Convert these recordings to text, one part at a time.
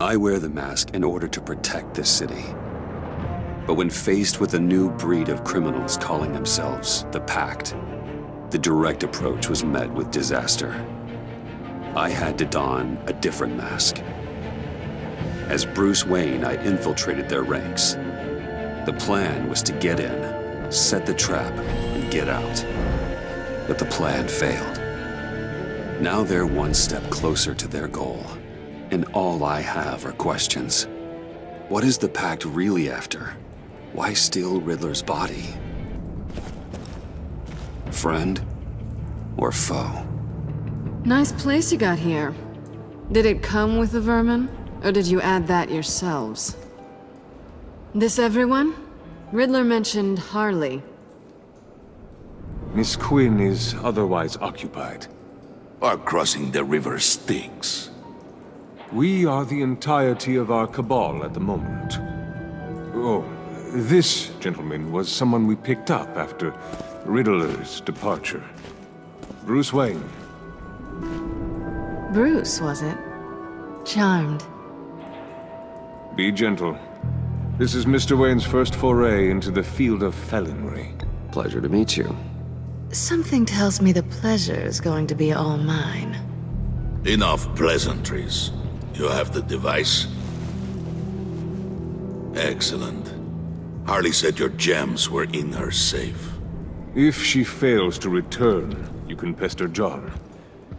I wear the mask in order to protect this city. But when faced with a new breed of criminals calling themselves the Pact, the direct approach was met with disaster. I had to don a different mask. As Bruce Wayne, I infiltrated their ranks. The plan was to get in, set the trap, and get out. But the plan failed. Now they're one step closer to their goal, and all I have are questions. What is the Pact really after? Why steal Riddler's body? Friend or foe? Nice place you got here. Did it come with the vermin, or did you add that yourselves? This everyone? Riddler mentioned Harley. Miss Quinn is otherwise occupied. Our crossing the river stinks. We are the entirety of our cabal at the moment. Oh, this gentleman was someone we picked up after Riddler's departure. Bruce Wayne. Bruce, was it? Charmed. Be gentle. This is Mr. Wayne's first foray into the field of felonry. Pleasure to meet you. Something tells me the pleasure is going to be all mine. Enough pleasantries. You have the device? Excellent. Harley said your gems were in her safe. If she fails to return, you can pester John.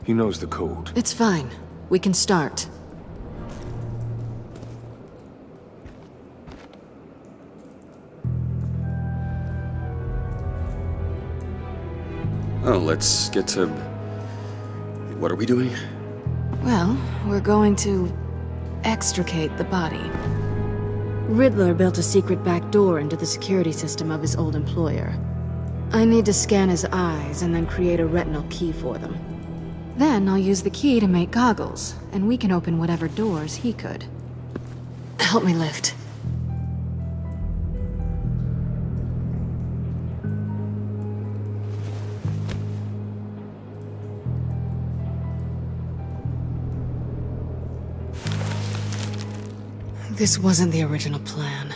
He knows the code. It's fine. We can start. Oh, let's get to... What are we doing? Well, we're going to extricate the body. Riddler built a secret back door into the security system of his old employer. I need to scan his eyes and then create a retinal key for them. Then I'll use the key to make goggles, and we can open whatever doors he could. Help me lift. This wasn't the original plan.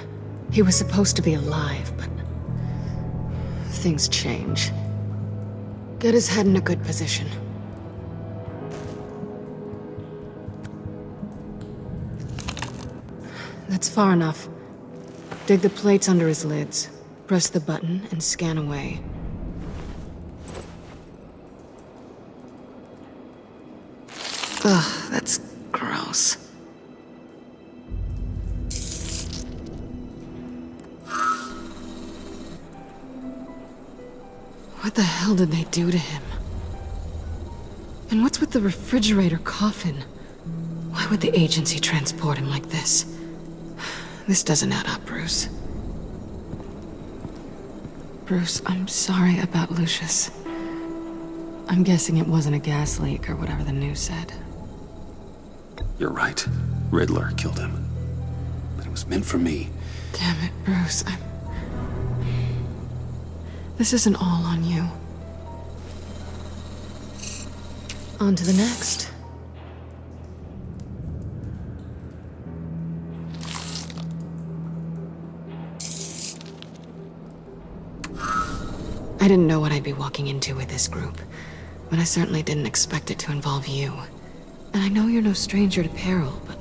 He was supposed to be alive, but... things change. Get his head in a good position. That's far enough. Dig the plates under his lids. Press the button and scan away. Ugh, that's gross. What the hell did they do to him? And what's with the refrigerator coffin? Why would the agency transport him like this? This doesn't add up, Bruce. Bruce, I'm sorry about Lucius. I'm guessing it wasn't a gas leak or whatever the news said. You're right. Riddler killed him. But it was meant for me. Damn it, Bruce. This isn't all on you. On to the next. I didn't know what I'd be walking into with this group, but I certainly didn't expect it to involve you. And I know you're no stranger to peril, but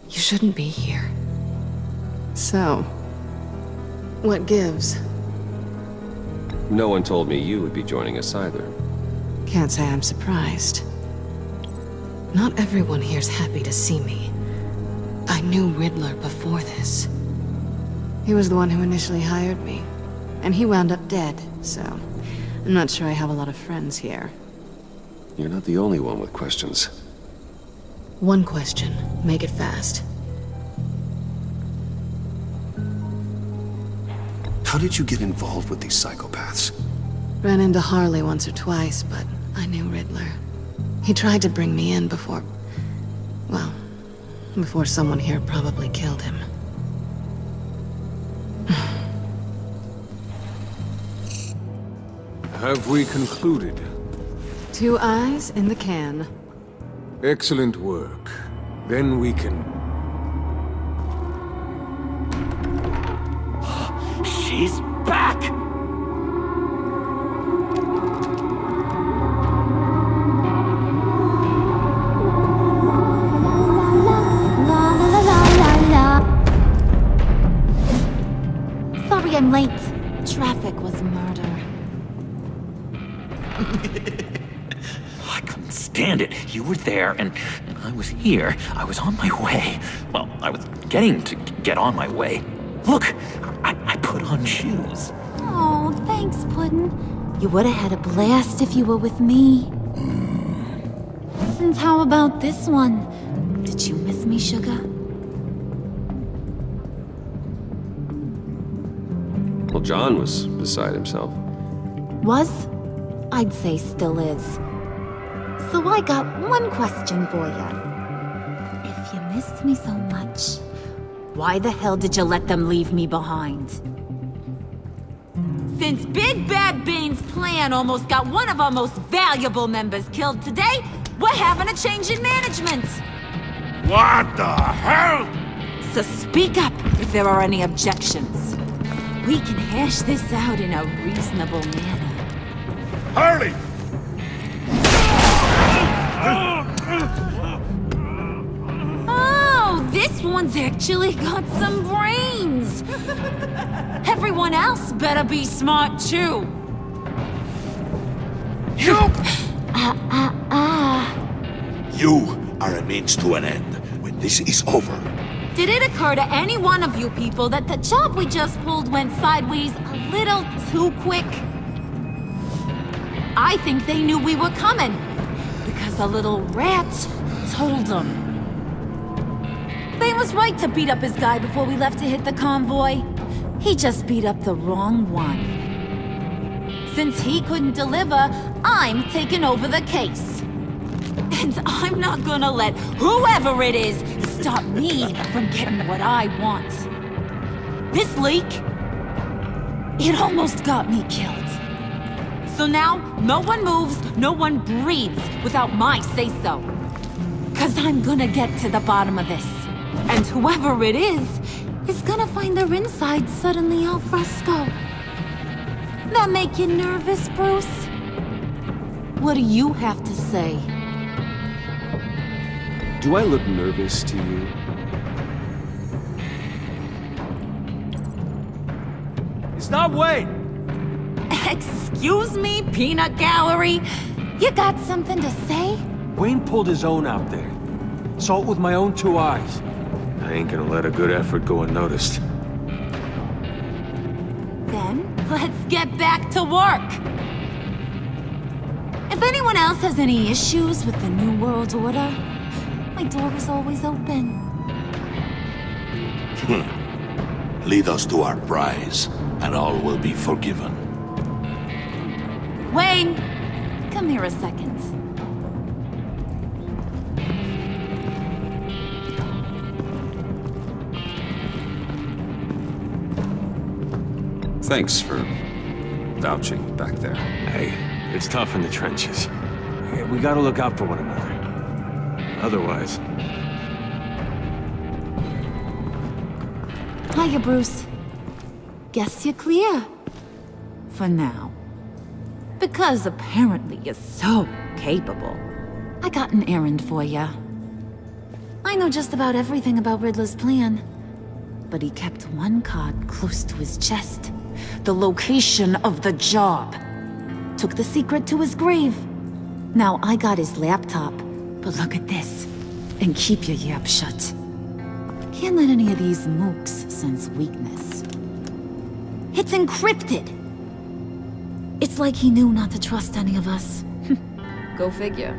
you shouldn't be here. So, what gives? No one told me you would be joining us either. Can't say I'm surprised. Not everyone here's happy to see me. I knew Riddler before this. He was the one who initially hired me. And he wound up dead, so... I'm not sure I have a lot of friends here. You're not the only one with questions. One question. Make it fast. How did you get involved with these psychopaths? Ran into Harley once or twice, but I knew Riddler. He tried to bring me in before... well, before someone here probably killed him. Have we concluded? 2 eyes in the can. Excellent work. Then we can... She's back! Sorry I'm late. Traffic was murder. I couldn't stand it. You were there, and I was here. I was on my way. Well, I was getting to get on my way. Look, I put on shoes. Oh, thanks, Puddin'. You would have had a blast if you were with me. And how about this one? Did you miss me, Sugar? Well, John was beside himself. Was? I'd say still is. So I got one question for you. If you missed me so much, why the hell did you let them leave me behind? Since Big Bad Bane's plan almost got one of our most valuable members killed today, we're having a change in management. What the hell? So speak up if there are any objections. We can hash this out in a reasonable manner. Harley! Oh, this one's actually got some brains. Everyone else better be smart too. You! Ah. You are a means to an end. When this is over, Did it occur to any one of you people that the job we just pulled went sideways a little too quick? I think they knew we were coming, because a little rat told them. Bane was right to beat up his guy before we left to hit the convoy. He just beat up the wrong one. Since he couldn't deliver, I'm taking over the case. And I'm not gonna let whoever it is stop me from getting what I want. This leak, it almost got me killed. So now, no one moves, no one breathes without my say-so. 'Cause I'm gonna get to the bottom of this. And whoever it is gonna find their insides suddenly al fresco. That make you nervous, Bruce? What do you have to say? Do I look nervous to you? Stop, wait! Excuse me, peanut gallery? You got something to say? Wayne pulled his own out there. Saw it with my own two eyes. I ain't gonna let a good effort go unnoticed. Then, let's get back to work. If anyone else has any issues with the New World Order, my door is always open. lead us to our prize, and all will be forgiven. Wayne, come here a second. Thanks for vouching back there. Hey, it's tough in the trenches. We gotta look out for one another. Otherwise... Hiya, Bruce. Guess you're clear. For now. Because apparently you're so capable. I got an errand for ya. I know just about everything about Riddler's plan. But he kept one card close to his chest. The location of the job. Took the secret to his grave. Now I got his laptop. But look at this. And keep your yap shut. Can't let any of these mooks sense weakness. It's encrypted! It's like he knew not to trust any of us. Go figure.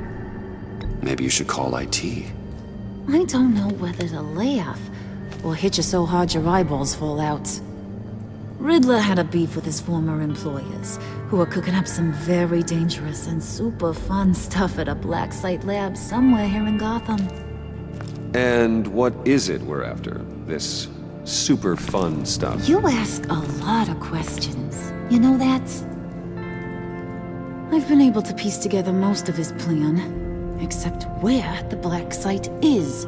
Maybe you should call IT. I don't know whether to laugh or hit you so hard your eyeballs fall out. Riddler had a beef with his former employers, who were cooking up some very dangerous and super fun stuff at a black site lab somewhere here in Gotham. And what is it we're after? This super fun stuff? You ask a lot of questions. You know that? I've been able to piece together most of his plan, except where the black site is.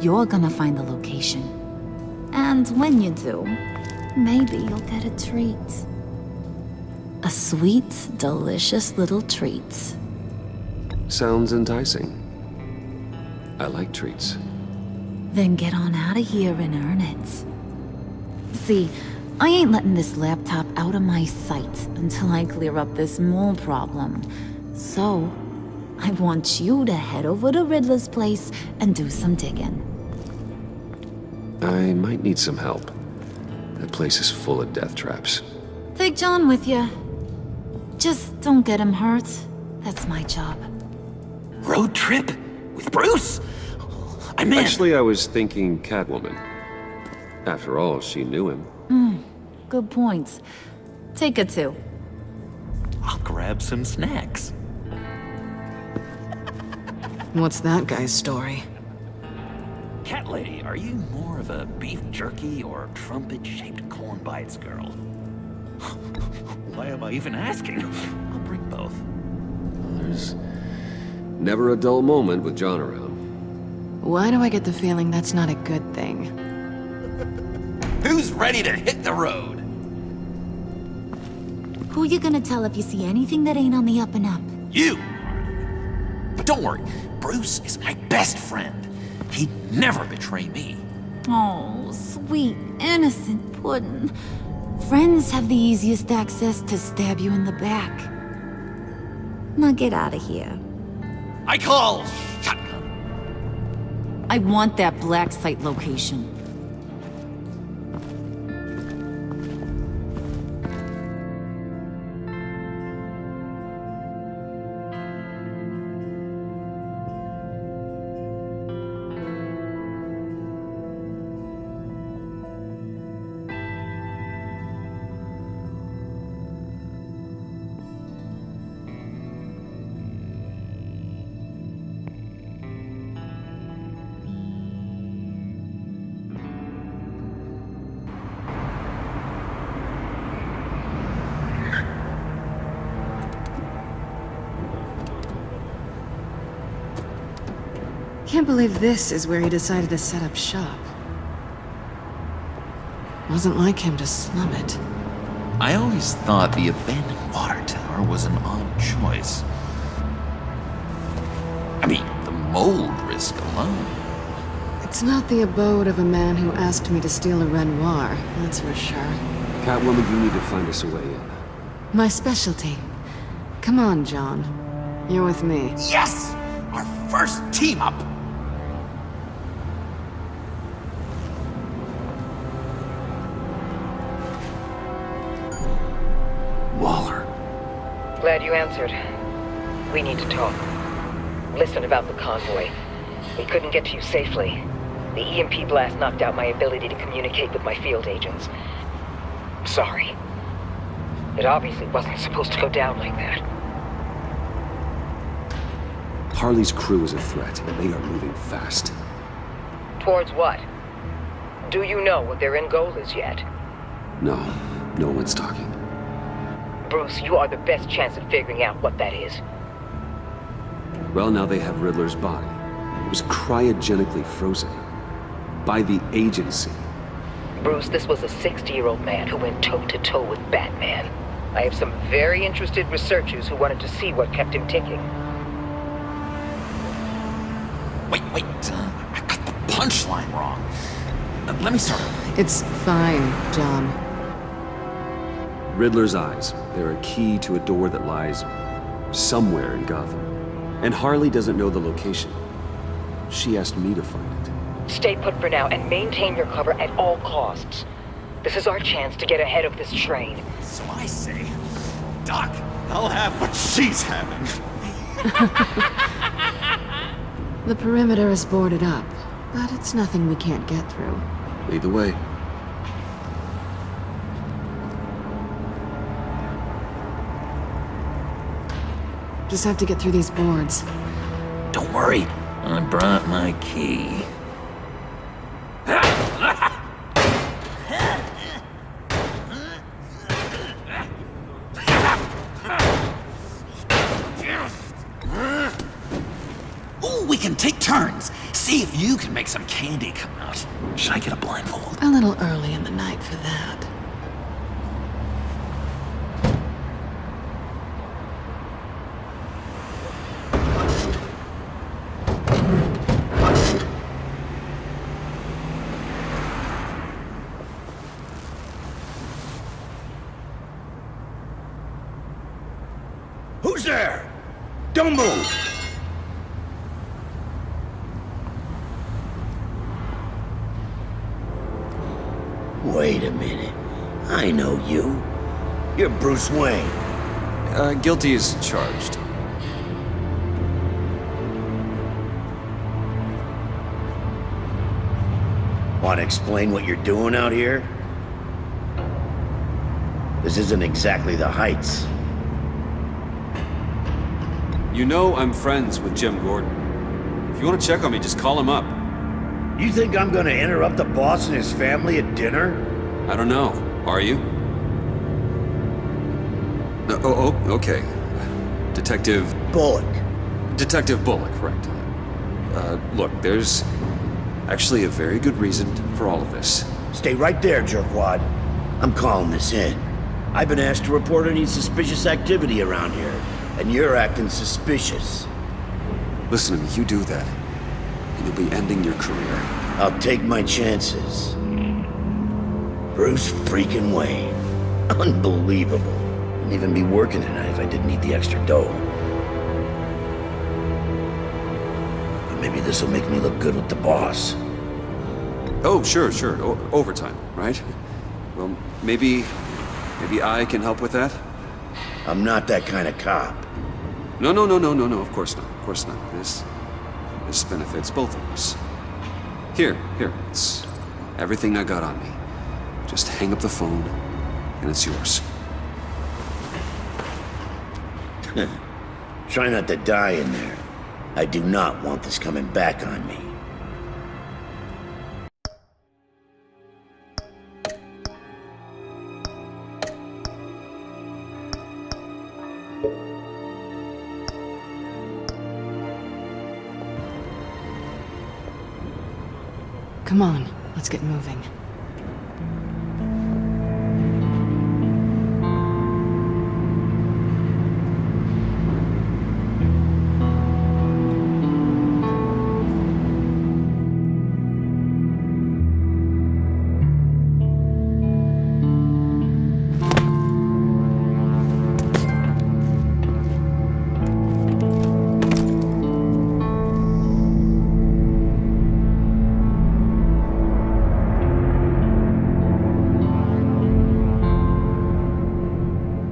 you're gonna find the location. And when you do, maybe you'll get a treat. A sweet, delicious little treat. Sounds enticing. I like treats. Then get on out of here and earn it. See, I ain't letting this laptop out of my sight until I clear up this mole problem. So, I want you to head over to Riddler's place and do some digging. I might need some help. That place is full of death traps. Take John with you. Just don't get him hurt. That's my job. Road trip? With Bruce? I'm in. Actually, I was thinking Catwoman. After all, she knew him. Good points. Take it too. I'll grab some snacks. What's that guy's story? Cat lady, are you more of a beef jerky or trumpet-shaped corn bites girl? Why am I even asking? I'll bring both. There's never a dull moment with John around. Why do I get the feeling that's not a good thing? Who's ready to hit the road? Who you gonna tell if you see anything that ain't on the up and up? You! But don't worry, Bruce is my best friend. He'd never betray me. Oh, sweet, innocent puddin'. Friends have the easiest access to stab you in the back. Now get out of here. I call shotgun. I want that black site location. Can't believe this is where he decided to set up shop. Wasn't like him to slum it. I always thought the abandoned water tower was an odd choice. I mean, the mold risk alone. It's not the abode of a man who asked me to steal a Renoir, that's for sure. Catwoman, you need to find us a way in. My specialty. Come on, John. You're with me. Yes! Our first team up! Waller. Glad you answered. We need to talk. Listen about the convoy. We couldn't get to you safely. The EMP blast knocked out my ability to communicate with my field agents. Sorry. It obviously wasn't supposed to go down like that. Harley's crew is a threat, and they are moving fast. Towards what? Do you know what their end goal is yet? No, no one's talking. Bruce, you are the best chance at figuring out what that is. Well, now they have Riddler's body. It was cryogenically frozen. By the agency. Bruce, this was a 60-year-old man who went toe-to-toe with Batman. I have some very interested researchers who wanted to see what kept him ticking. Wait, I got the punchline wrong. Let me start over. It's fine, John. Riddler's eyes. They're a key to a door that lies somewhere in Gotham. And Harley doesn't know the location. She asked me to find it. Stay put for now and maintain your cover at all costs. This is our chance to get ahead of this train. So I say, Doc, I'll have what she's having. The perimeter is boarded up, but it's nothing we can't get through. Lead the way. Just have to get through these boards. Don't worry, I brought my key. Ooh, we can take turns. See if you can make some candy come out. Should I get a blindfold? A little early in the night for that. Who's there? Don't move! Wait a minute. I know you. You're Bruce Wayne. Guilty as charged. Want to explain what you're doing out here? This isn't exactly the Heights. You know I'm friends with Jim Gordon. If you want to check on me, just call him up. You think I'm gonna interrupt the boss and his family at dinner? I don't know. Are you? No, okay. Detective Bullock. Detective Bullock, right. Look, there's actually a very good reason for all of this. Stay right there, jerkwad. I'm calling this in. I've been asked to report any suspicious activity around here, and you're acting suspicious. Listen to me, you do that, and you'll be ending your career. I'll take my chances. Bruce freaking Wayne. Unbelievable. Wouldn't even be working tonight if I didn't need the extra dough. But maybe this'll make me look good with the boss. Oh, sure. Overtime, right? Well, maybe I can help with that? I'm not that kind of cop. No, of course not. This benefits both of us. Here, it's everything I got on me. Just hang up the phone, and it's yours. Try not to die in there. I do not want this coming back on me. Come on, let's get moving.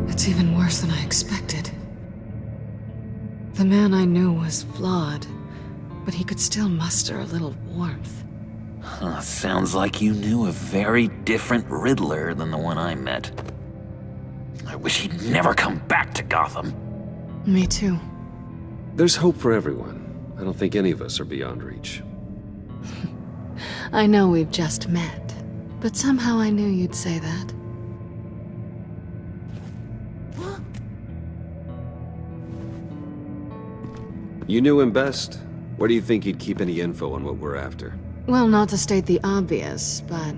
It's even worse than I expected. The man I knew was flawed, but he could still muster a little warmth. Huh, sounds like you knew a very different Riddler than the one I met. I wish he'd never come back to Gotham. Me too. There's hope for everyone. I don't think any of us are beyond reach. I know we've just met, but somehow I knew you'd say that. You knew him best. Where do you think he'd keep any info on what we're after? Well, not to state the obvious, but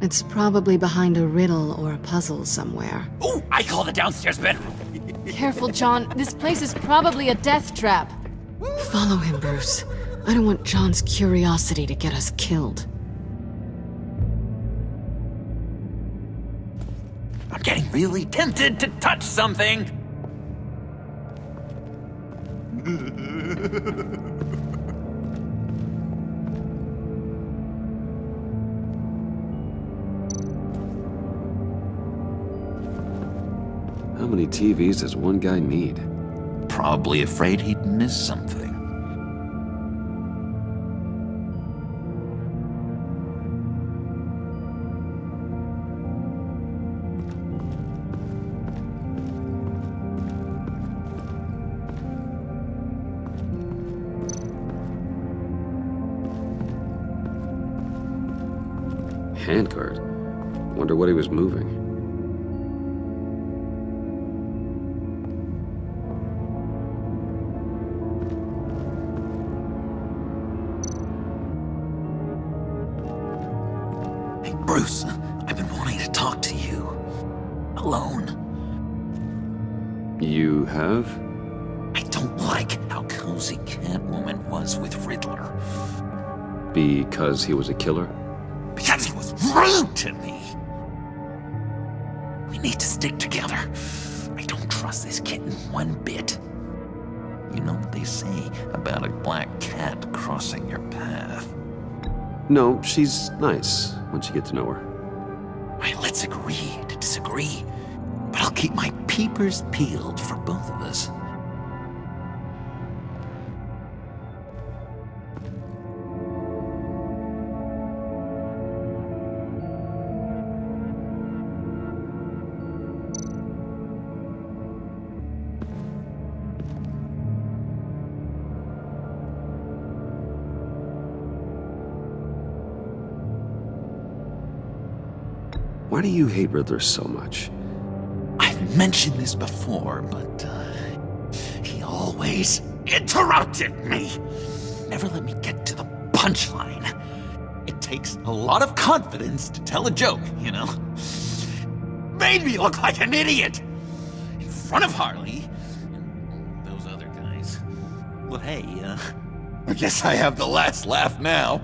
it's probably behind a riddle or a puzzle somewhere. Oh, I call the downstairs bedroom. Careful, John. This place is probably a death trap. Follow him, Bruce. I don't want John's curiosity to get us killed. I'm getting really tempted to touch something. How many TVs does one guy need? Probably afraid he'd miss something. Handcart. Wonder what he was moving. Bruce, I've been wanting to talk to you. Alone. You have? I don't like how cozy Catwoman was with Riddler. Because he was a killer? Because he was rude to me. We need to stick together. I don't trust this kitten one bit. You know what they say about a black cat crossing your path? No, she's nice once you get to know her. Right, let's agree to disagree. But I'll keep my peepers peeled for both of us. Why do you hate Riddler so much? I've mentioned this before, but he always interrupted me. Never let me get to the punchline. It takes a lot of confidence to tell a joke, you know? Made me look like an idiot in front of Harley and those other guys. Well, hey, I guess I have the last laugh now.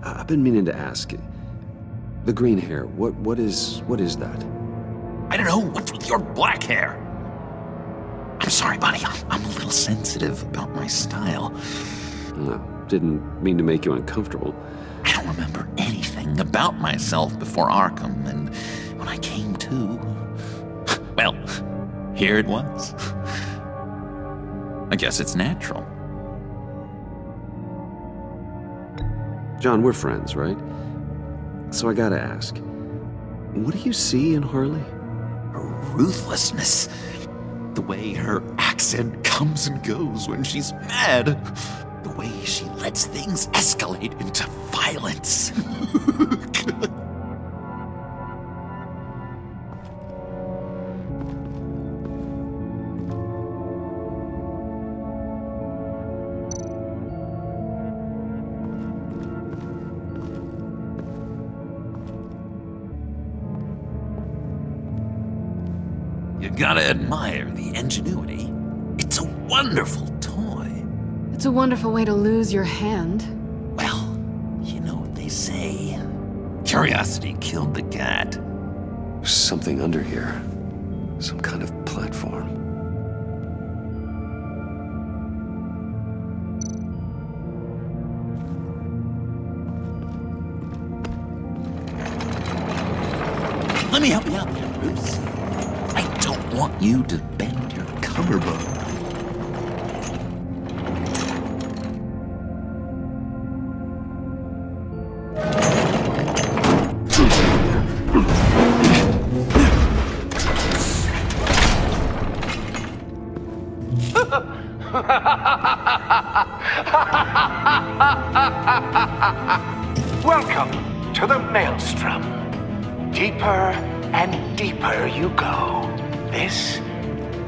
I've been meaning to ask. The green hair, what is that? I don't know, what's with your black hair? I'm sorry, buddy, I'm a little sensitive about my style. Didn't mean to make you uncomfortable. I don't remember anything about myself before Arkham, and when I came to, well, here it was. I guess it's natural. John, we're friends, right? So I gotta ask, what do you see in Harley? Her ruthlessness. The way her accent comes and goes when she's mad. The way she lets things escalate into violence. You gotta admire the ingenuity. It's a wonderful toy. It's a wonderful way to lose your hand. Well, you know what they say. Curiosity killed the cat. There's something under here. Some kind of platform. Let me help you out there, Bruce. I don't want you to bend your collarbone. Welcome to the Maelstrom. Deeper and deeper you go. This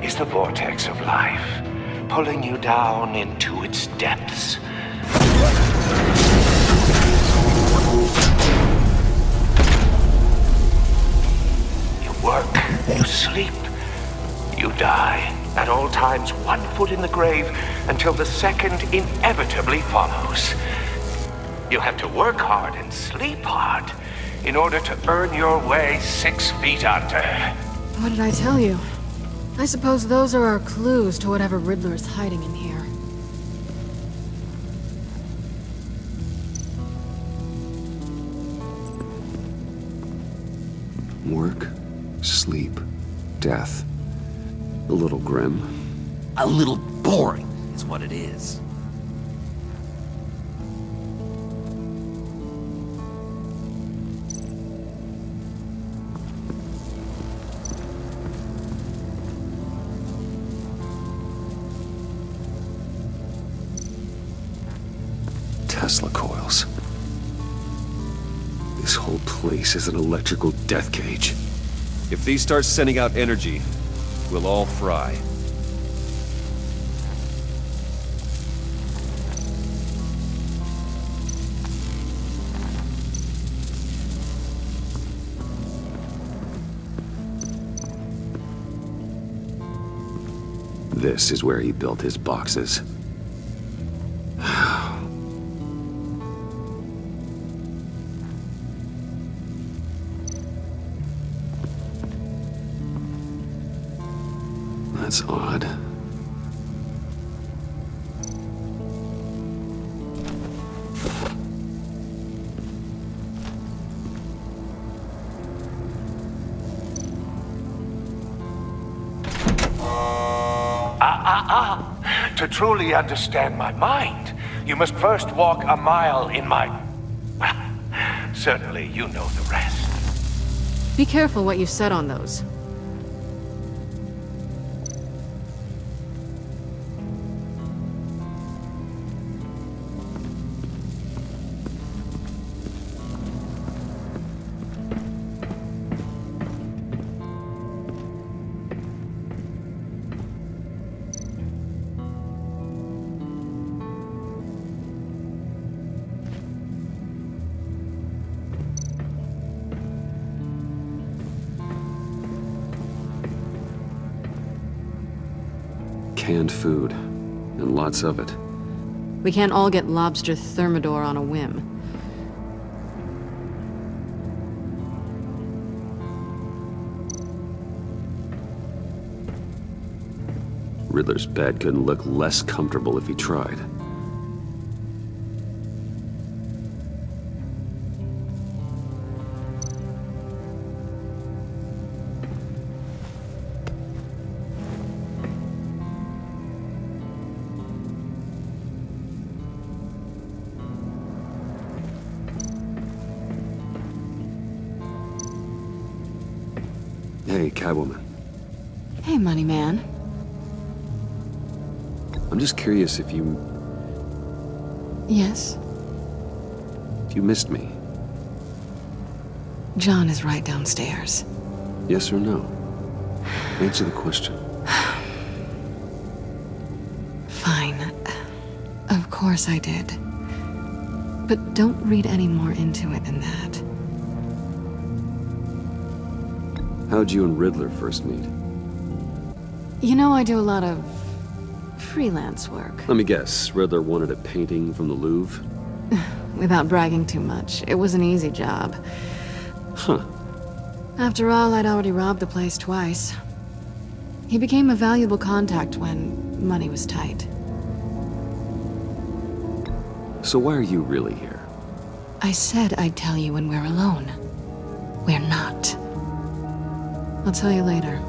is the vortex of life, pulling you down into its depths. You work, you sleep, you die. At all times, 1 foot in the grave until the second inevitably follows. You have to work hard and sleep hard in order to earn your way 6 feet under. What did I tell you? I suppose those are our clues to whatever Riddler is hiding in here. Work, sleep, death. A little grim. A little boring is what it is. Tesla coils. This whole place is an electrical death cage. If these start sending out energy, we'll all fry. This is where he built his boxes. That's odd. To truly understand my mind, you must first walk a mile in my... Well, certainly you know the rest. Be careful what you said on those. Canned food, and lots of it. We can't all get lobster thermidor on a whim. Riddler's bed couldn't look less comfortable if he tried. Hey, Catwoman. Hey, money man. I'm just curious if you Yes? missed me. John is right downstairs. Yes or no? Answer the question. Fine. Of course I did. But don't read any more into it than that. How'd you and Riddler first meet? You know, I do a lot of freelance work. Let me guess, Riddler wanted a painting from the Louvre? Without bragging too much, it was an easy job. Huh. After all, I'd already robbed the place twice. He became a valuable contact when money was tight. So why are you really here? I said I'd tell you when we're alone. We're not. I'll tell you later.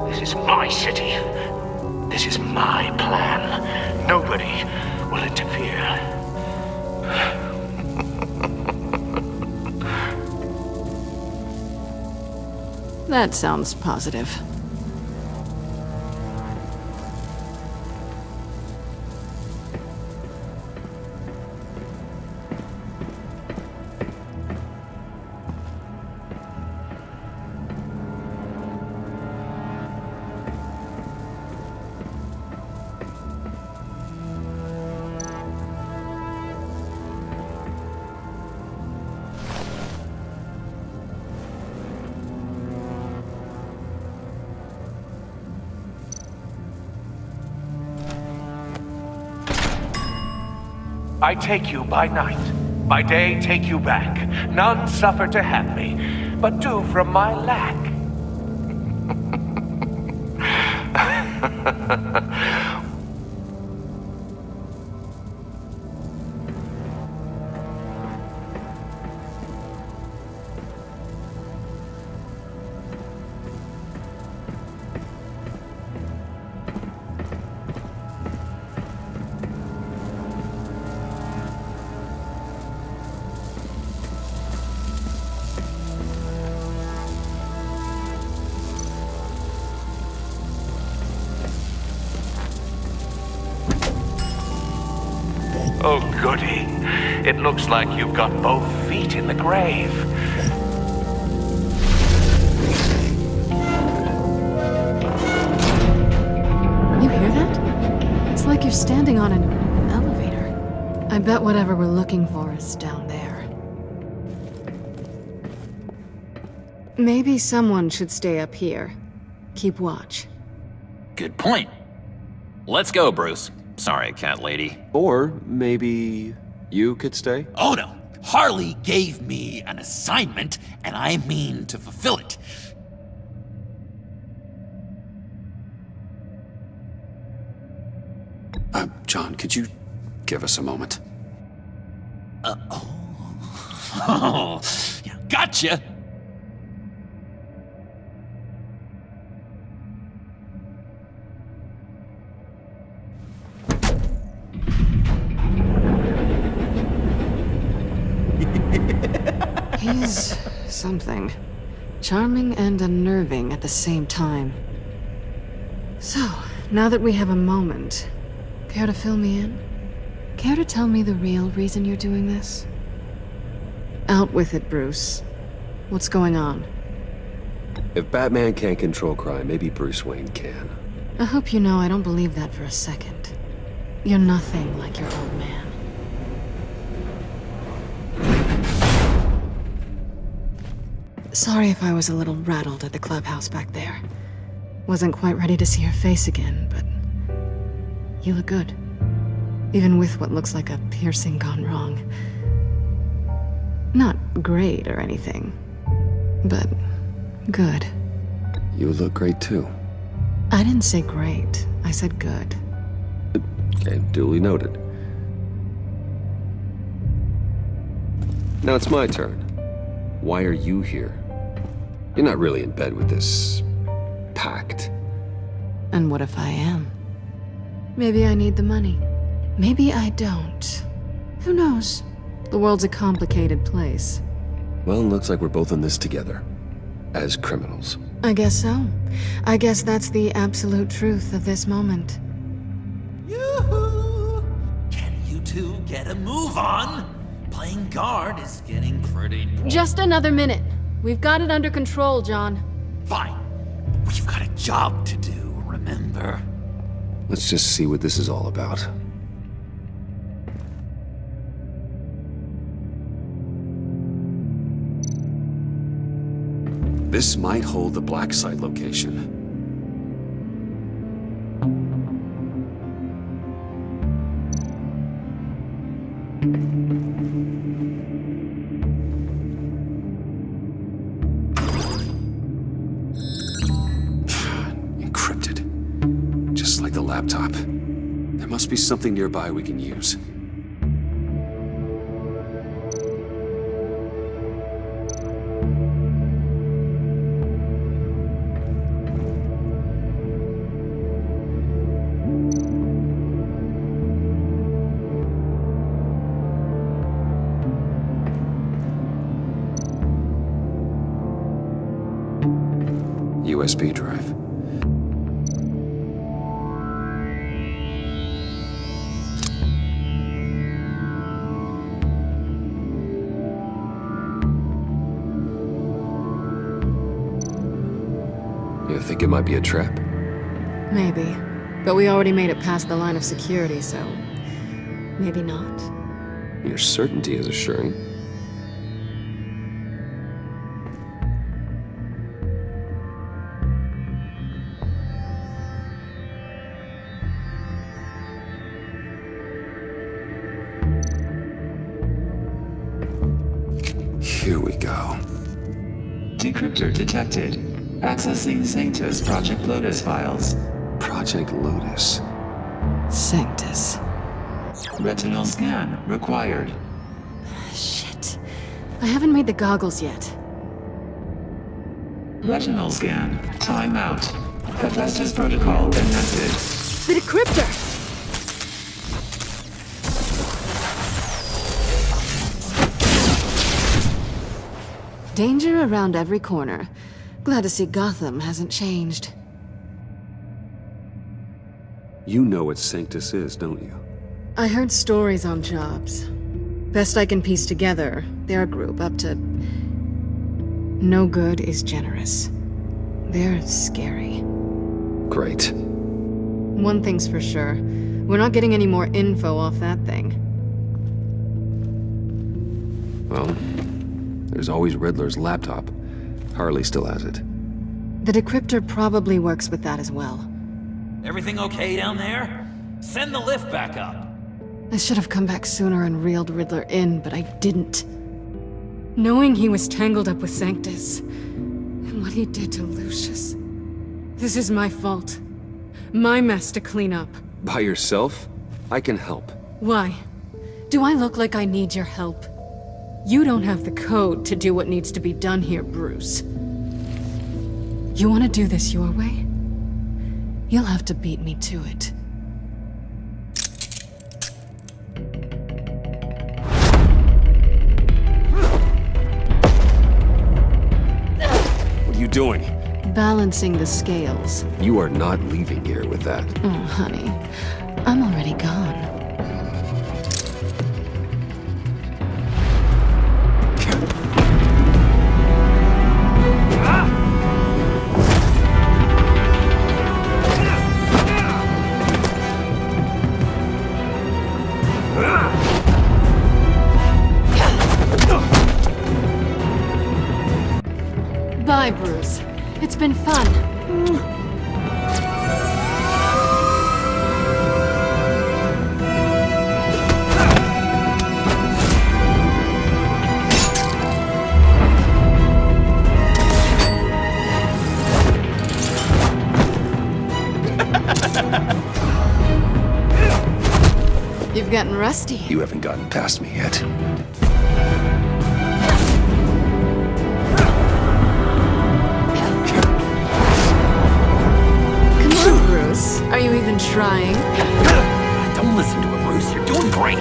This is my city. This is my plan. Nobody will interfere. That sounds positive. I take you by night. By day, take you back. None suffer to have me, but do from my lack. Oh, goody. It looks like you've got both feet in the grave. You hear that? It's like you're standing on an elevator. I bet whatever we're looking for is down there. Maybe someone should stay up here. Keep watch. Good point. Let's go, Bruce. Sorry, cat lady. Or maybe you could stay? Oh no! Harley gave me an assignment, and I mean to fulfill it. John, could you give us a moment? Oh, yeah, gotcha! He's something. Charming and unnerving at the same time. So, now that we have a moment, care to fill me in? Care to tell me the real reason you're doing this? Out with it, Bruce. What's going on? If Batman can't control crime, maybe Bruce Wayne can. I hope you know I don't believe that for a second. You're nothing like your old man. Sorry if I was a little rattled at the clubhouse back there. Wasn't quite ready to see your face again, but you look good. Even with what looks like a piercing gone wrong. Not great or anything, but good. You look great too. I didn't say great. I said good. Okay, duly noted. Now it's my turn. Why are you here? You're not really in bed with this pact. And what if I am? Maybe I need the money. Maybe I don't. Who knows? The world's a complicated place. Well, looks like we're both in this together. As criminals. I guess so. I guess that's the absolute truth of this moment. Yoo-hoo! Can you two get a move on? Playing guard is getting pretty... Just another minute. We've got it under control, John. Fine. We've got a job to do, remember? Let's just see what this is all about. This might hold the black site location. Encrypted. Just like the laptop. There must be something nearby we can use. USB drive. You think it might be a trap? Maybe. But we already made it past the line of security, so... maybe not. Your certainty is assuring. Here we go. Decryptor detected. Accessing Sanctus Project Lotus files. Project Lotus. Sanctus. Retinal scan required. Shit. I haven't made the goggles yet. Retinal scan. Timeout. Hephaestus protocol enacted. The decryptor! Danger around every corner. Glad to see Gotham hasn't changed. You know what Sanctus is, don't you? I heard stories on jobs. Best I can piece together, their group up to... No good is generous. They're scary. Great. One thing's for sure. We're not getting any more info off that thing. Well, there's always Riddler's laptop. Harley still has it. The decryptor probably works with that as well. Everything okay down there? Send the lift back up. I should have come back sooner and reeled Riddler in, but I didn't. Knowing he was tangled up with Sanctus, and what he did to Lucius. This is my fault. My mess to clean up. By yourself? I can help. Why? Do I look like I need your help? You don't have the code to do what needs to be done here, Bruce. You want to do this your way? You'll have to beat me to it. What are you doing? Balancing the scales. You are not leaving here with that. Oh, honey. I'm already gone. Bye, Bruce. It's been fun. You've gotten rusty. You haven't gotten past me yet. Are you even trying? Don't listen to her, Bruce. You're doing great.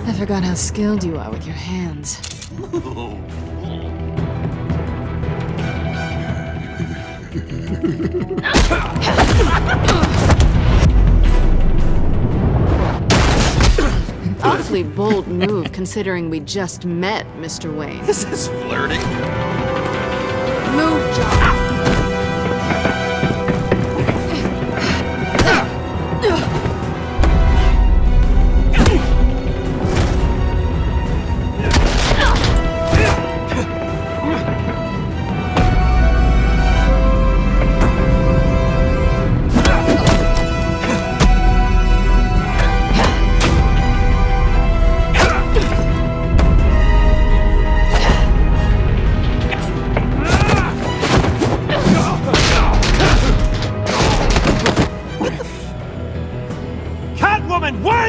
I forgot how skilled you are with your hands. Awfully bold move, considering we just met, Mr. Wayne. This is flirting. Move, John.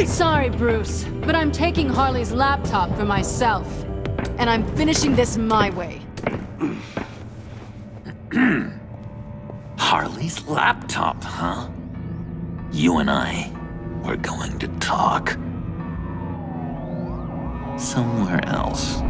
Sorry, Bruce, but I'm taking Harley's laptop for myself. And I'm finishing this my way. Harley's laptop, huh? You and I, we're going to talk. Somewhere else.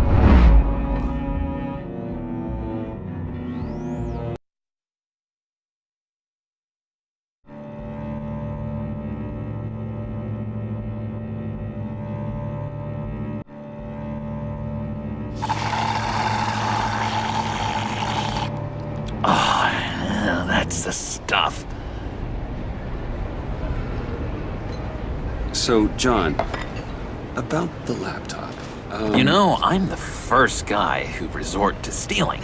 That's the stuff. So, John, about the laptop. You know, I'm the first guy who'd resort to stealing.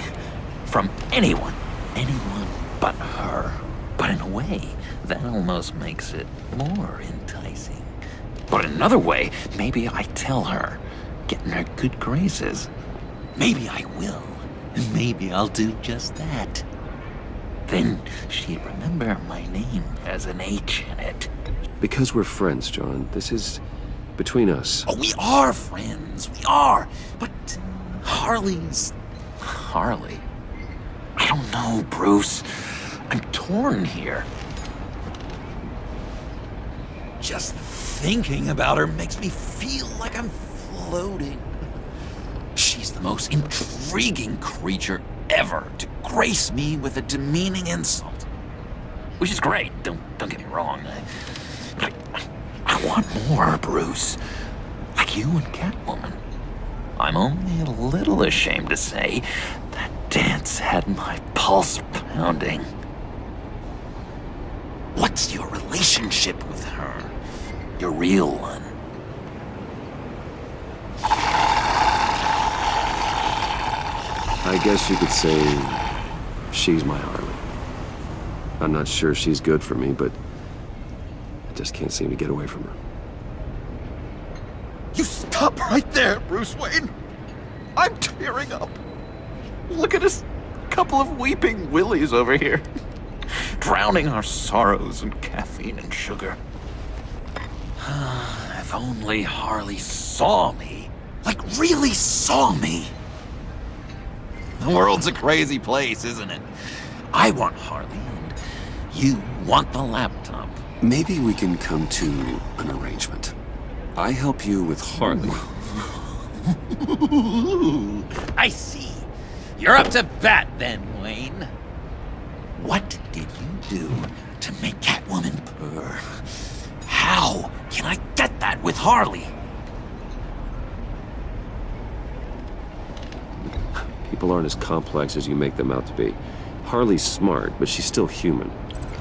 From anyone. Anyone but her. But in a way, that almost makes it more enticing. But another way, maybe I tell her, get in her good graces. Maybe I will. And maybe I'll do just that. Then she'd remember my name has an H in it. Because we're friends, John. This is between us. Oh, we are friends. We are. But Harley's... Harley? I don't know, Bruce. I'm torn here. Just thinking about her makes me feel like I'm floating. She's the most intriguing creature ever to grace me with a demeaning insult. Which is great, don't get me wrong. I want more, Bruce. Like you and Catwoman. I'm only a little ashamed to say that dance had my pulse pounding. What's your relationship with her? Your real one? I guess you could say she's my Harley. I'm not sure she's good for me, but I just can't seem to get away from her. You stop right there, Bruce Wayne. I'm tearing up. Look at us, couple of weeping willies over here, drowning our sorrows in caffeine and sugar. If only Harley saw me. Like, really saw me. The world's a crazy place, isn't it? I want Harley, and you want the laptop. Maybe we can come to an arrangement. I help you with Harley. I see. You're up to bat then, Wayne. What did you do to make Catwoman purr? How can I get that with Harley? People aren't as complex as you make them out to be. Harley's smart, but she's still human.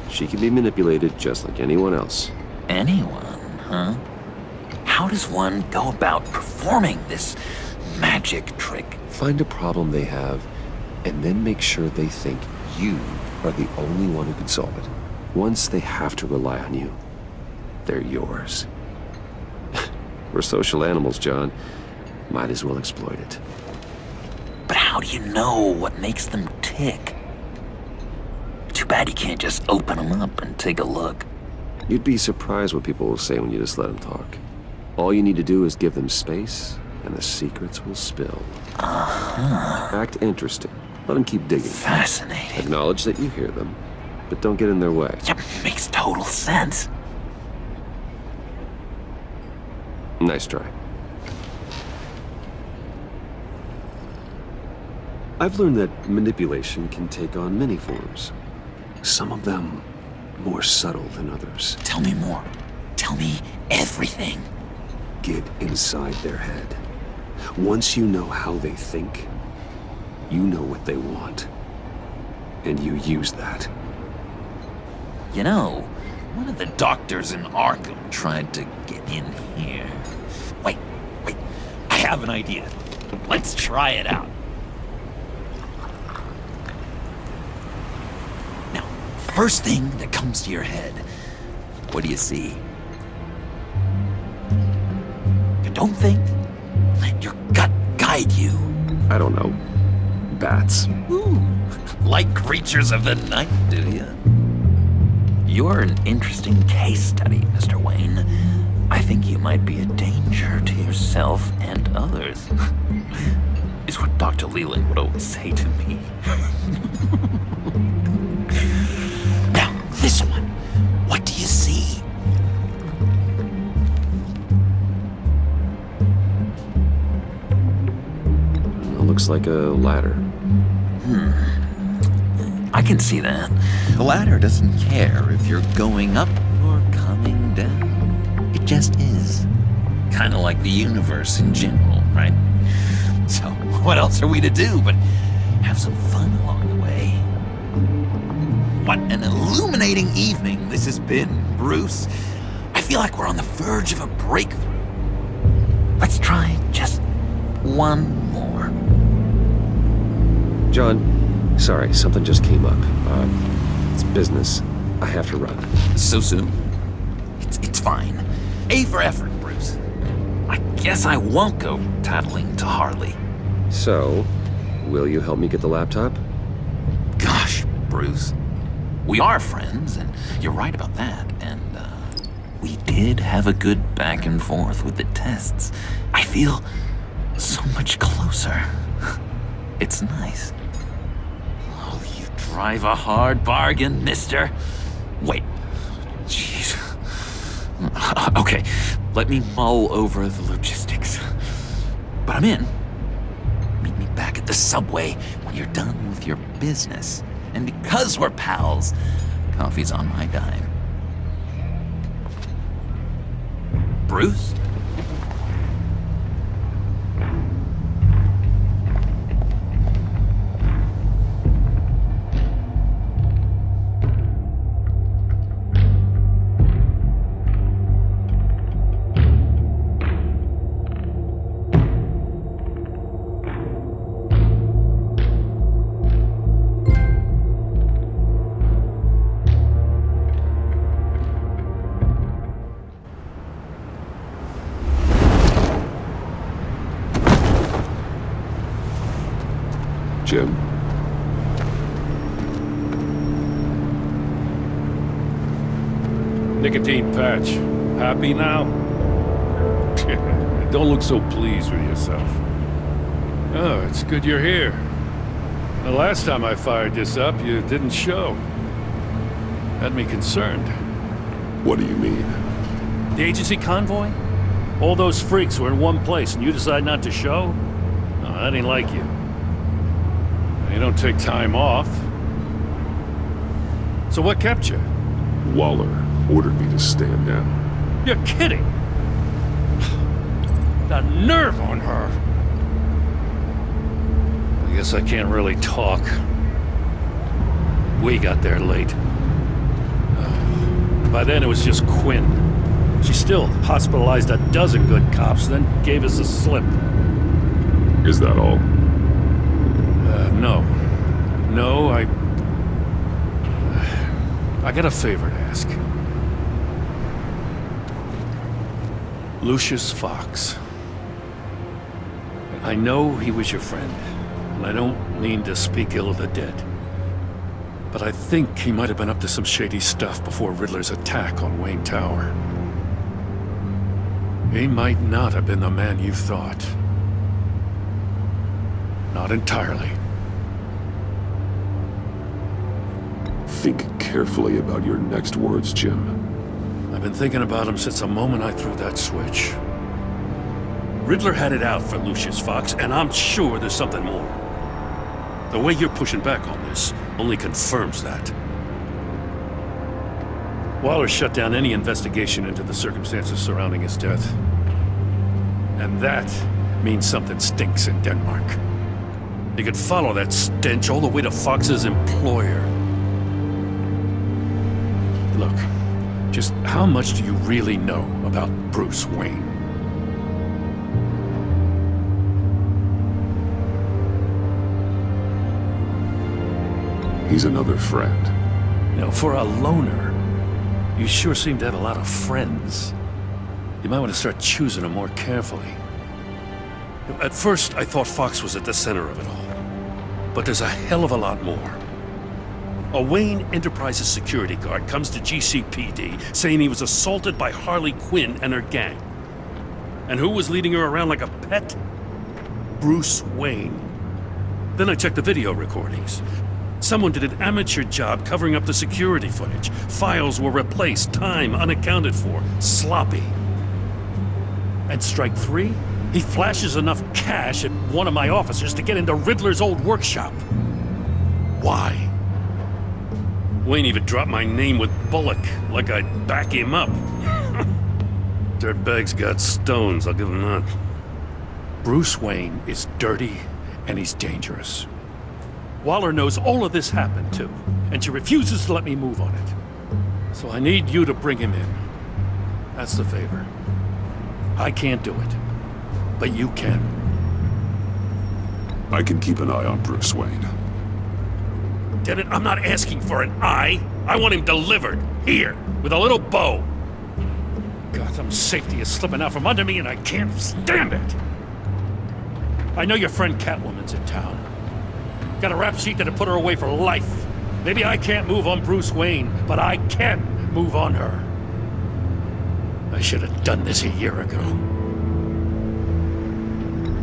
She can be manipulated just like anyone else. Anyone, huh? How does one go about performing this magic trick? Find a problem they have, and then make sure they think you are the only one who can solve it. Once they have to rely on you, they're yours. We're social animals, John. Might as well exploit it. But how do you know what makes them tick? Too bad you can't just open them up and take a look. You'd be surprised what people will say when you just let them talk. All you need to do is give them space, and the secrets will spill. Act interesting. Let them keep digging. Fascinating. Acknowledge that you hear them, but don't get in their way. Yeah, makes total sense. Nice try. I've learned that manipulation can take on many forms. Some of them more subtle than others. Tell me more. Tell me everything. Get inside their head. Once you know how they think, you know what they want. And you use that. You know, one of the doctors in Arkham tried to get in here. Wait. I have an idea. Let's try it out. Now, first thing that comes to your head, what do you see? You don't think? Let your gut guide you. I don't know. Bats. Ooh, like creatures of the night, do you? You're an interesting case study, Mr. Wayne. I think you might be a danger to yourself and others. Is what Dr. Leland would always say to me. Now, this one. What do you see? It looks like a ladder. I can see that. The ladder doesn't care if you're going up or coming down. It just is. Kind of like the universe in general, right? So, what else are we to do but have some fun along the way? What an illuminating evening this has been, Bruce. I feel like we're on the verge of a breakthrough. Let's try just one more. John, sorry, something just came up. It's business. I have to run. So soon? It's fine. A for effort, Bruce. I guess I won't go tattling to Harley. So, will you help me get the laptop? Gosh, Bruce. We are friends, and you're right about that. And, we did have a good back and forth with the tests. I feel so much closer. It's nice. Oh, you Drive a hard bargain, mister. Wait. Jeez. Okay, let me mull over the logistics. But I'm in. Meet me back at the subway when you're done with your business. And because we're pals, coffee's on my dime. Bruce? Jim? Nicotine patch. Happy now? Don't look so pleased with yourself. Oh, it's good you're here. The last time I fired this up, you didn't show. Had me concerned. What do you mean? The agency convoy? All those freaks were in one place and you decide not to show? No, that ain't like you. You don't take time off. So what kept you? Waller ordered me to stand down. You're kidding! The nerve on her! I guess I can't really talk. We got there late. By then it was just Quinn. She still hospitalized a dozen good cops, then gave us a slip. Is that all? No. No, I got a favor to ask. Lucius Fox. I know he was your friend, and I don't mean to speak ill of the dead. But I think he might have been up to some shady stuff before Riddler's attack on Wayne Tower. He might not have been the man you thought. Not entirely. Think carefully about your next words, Jim. I've been thinking about him since the moment I threw that switch. Riddler had it out for Lucius Fox, and I'm sure there's something more. The way you're pushing back on this only confirms that. Waller shut down any investigation into the circumstances surrounding his death. And that means something stinks in Denmark. You could follow that stench all the way to Fox's employer. Look, just how much do you really know about Bruce Wayne? He's another friend. You know, for a loner, you sure seem to have a lot of friends. You might want to start choosing them more carefully. At first, I thought Fox was at the center of it all. But there's a hell of a lot more. A Wayne Enterprises security guard comes to GCPD saying he was assaulted by Harley Quinn and her gang. And who was leading her around like a pet? Bruce Wayne. Then I checked the video recordings. Someone did an amateur job covering up the security footage. Files were replaced, time unaccounted for, sloppy. And strike three? He flashes enough cash at one of my officers to get into Riddler's old workshop. Why? Wayne even dropped my name with Bullock, like I'd back him up. Dirtbag's got stones, I'll give him that. Bruce Wayne is dirty and he's dangerous. Waller knows all of this happened too, and she refuses to let me move on it. So I need you to bring him in. That's the favor. I can't do it, but you can. I can keep an eye on Bruce Wayne. Damn it, I'm not asking for an eye. I want him delivered, here, with a little bow. Gotham's safety is slipping out from under me and I can't stand it. I know your friend Catwoman's in town. Got a rap sheet that'll put her away for life. Maybe I can't move on Bruce Wayne, but I can move on her. I should have done this a year ago.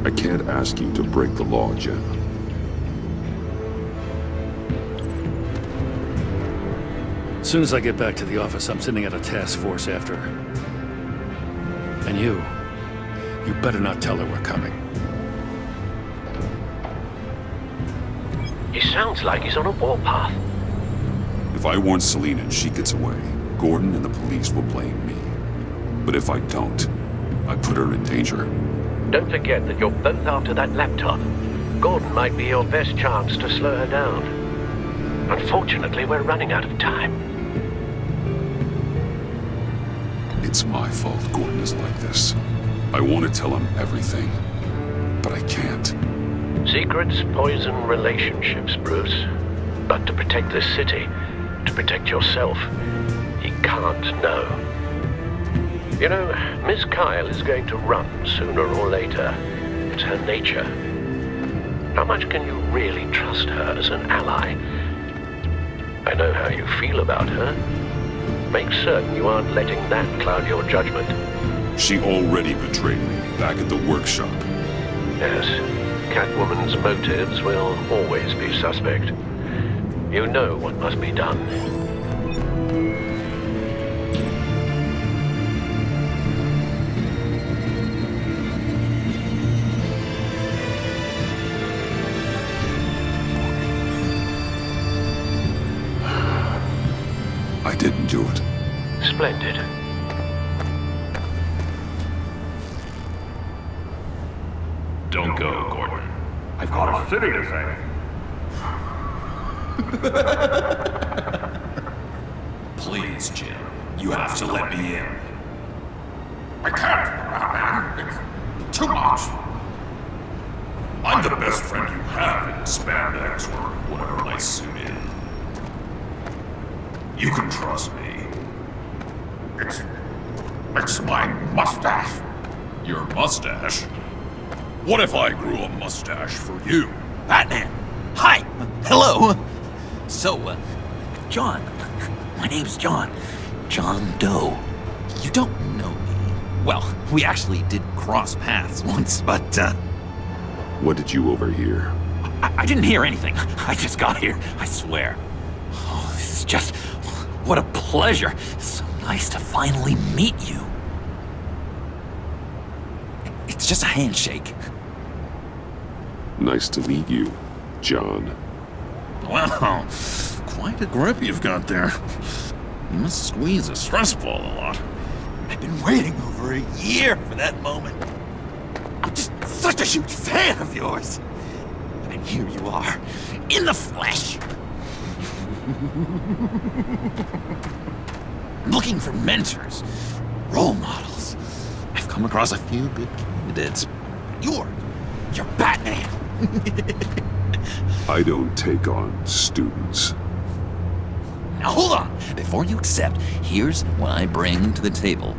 I can't ask you to break the law, Jim. As soon as I get back to the office, I'm sending out a task force after her. And you better not tell her we're coming. He sounds like he's on a warpath. If I warn Selina and she gets away, Gordon and the police will blame me. But if I don't, I put her in danger. Don't forget that you're both after that laptop. Gordon might be your best chance to slow her down. Unfortunately, we're running out of time. It's my fault Gordon is like this. I want to tell him everything, but I can't. Secrets poison relationships, Bruce. But to protect this city, to protect yourself, he can't know. You know, Miss Kyle is going to run sooner or later. It's her nature. How much can you really trust her as an ally? I know how you feel about her. Make certain you aren't letting that cloud your judgment. She already betrayed me back at the workshop. Yes, Catwoman's motives will always be suspect. You know what must be done. I didn't do it. Splendid. Don't go, Gordon. I've got a city to save. Please, Jim. You have to let me in. I can't, Batman. It's too much. I'm the best friend you have in spandex or whatever my suit is. You can trust me. It's my mustache. Your mustache? What if I grew a mustache for you? Batman! Hi! Hello! So, John. My name's John. John Doe. You don't know me. Well, we actually did cross paths once, but, What did you overhear? I didn't hear anything. I just got here, I swear. Oh, this is just... What a pleasure. It's so nice to finally meet you. It's just a handshake. Nice to meet you, John. Wow, quite a grip you've got there. You must squeeze a stress ball a lot. I've been waiting over a year for that moment. I'm just such a huge fan of yours. And here you are, in the flesh. I'm looking for mentors, role models. I've come across a few good candidates. You're Batman. I don't take on students. Now hold on. Before you accept, here's what I bring to the table.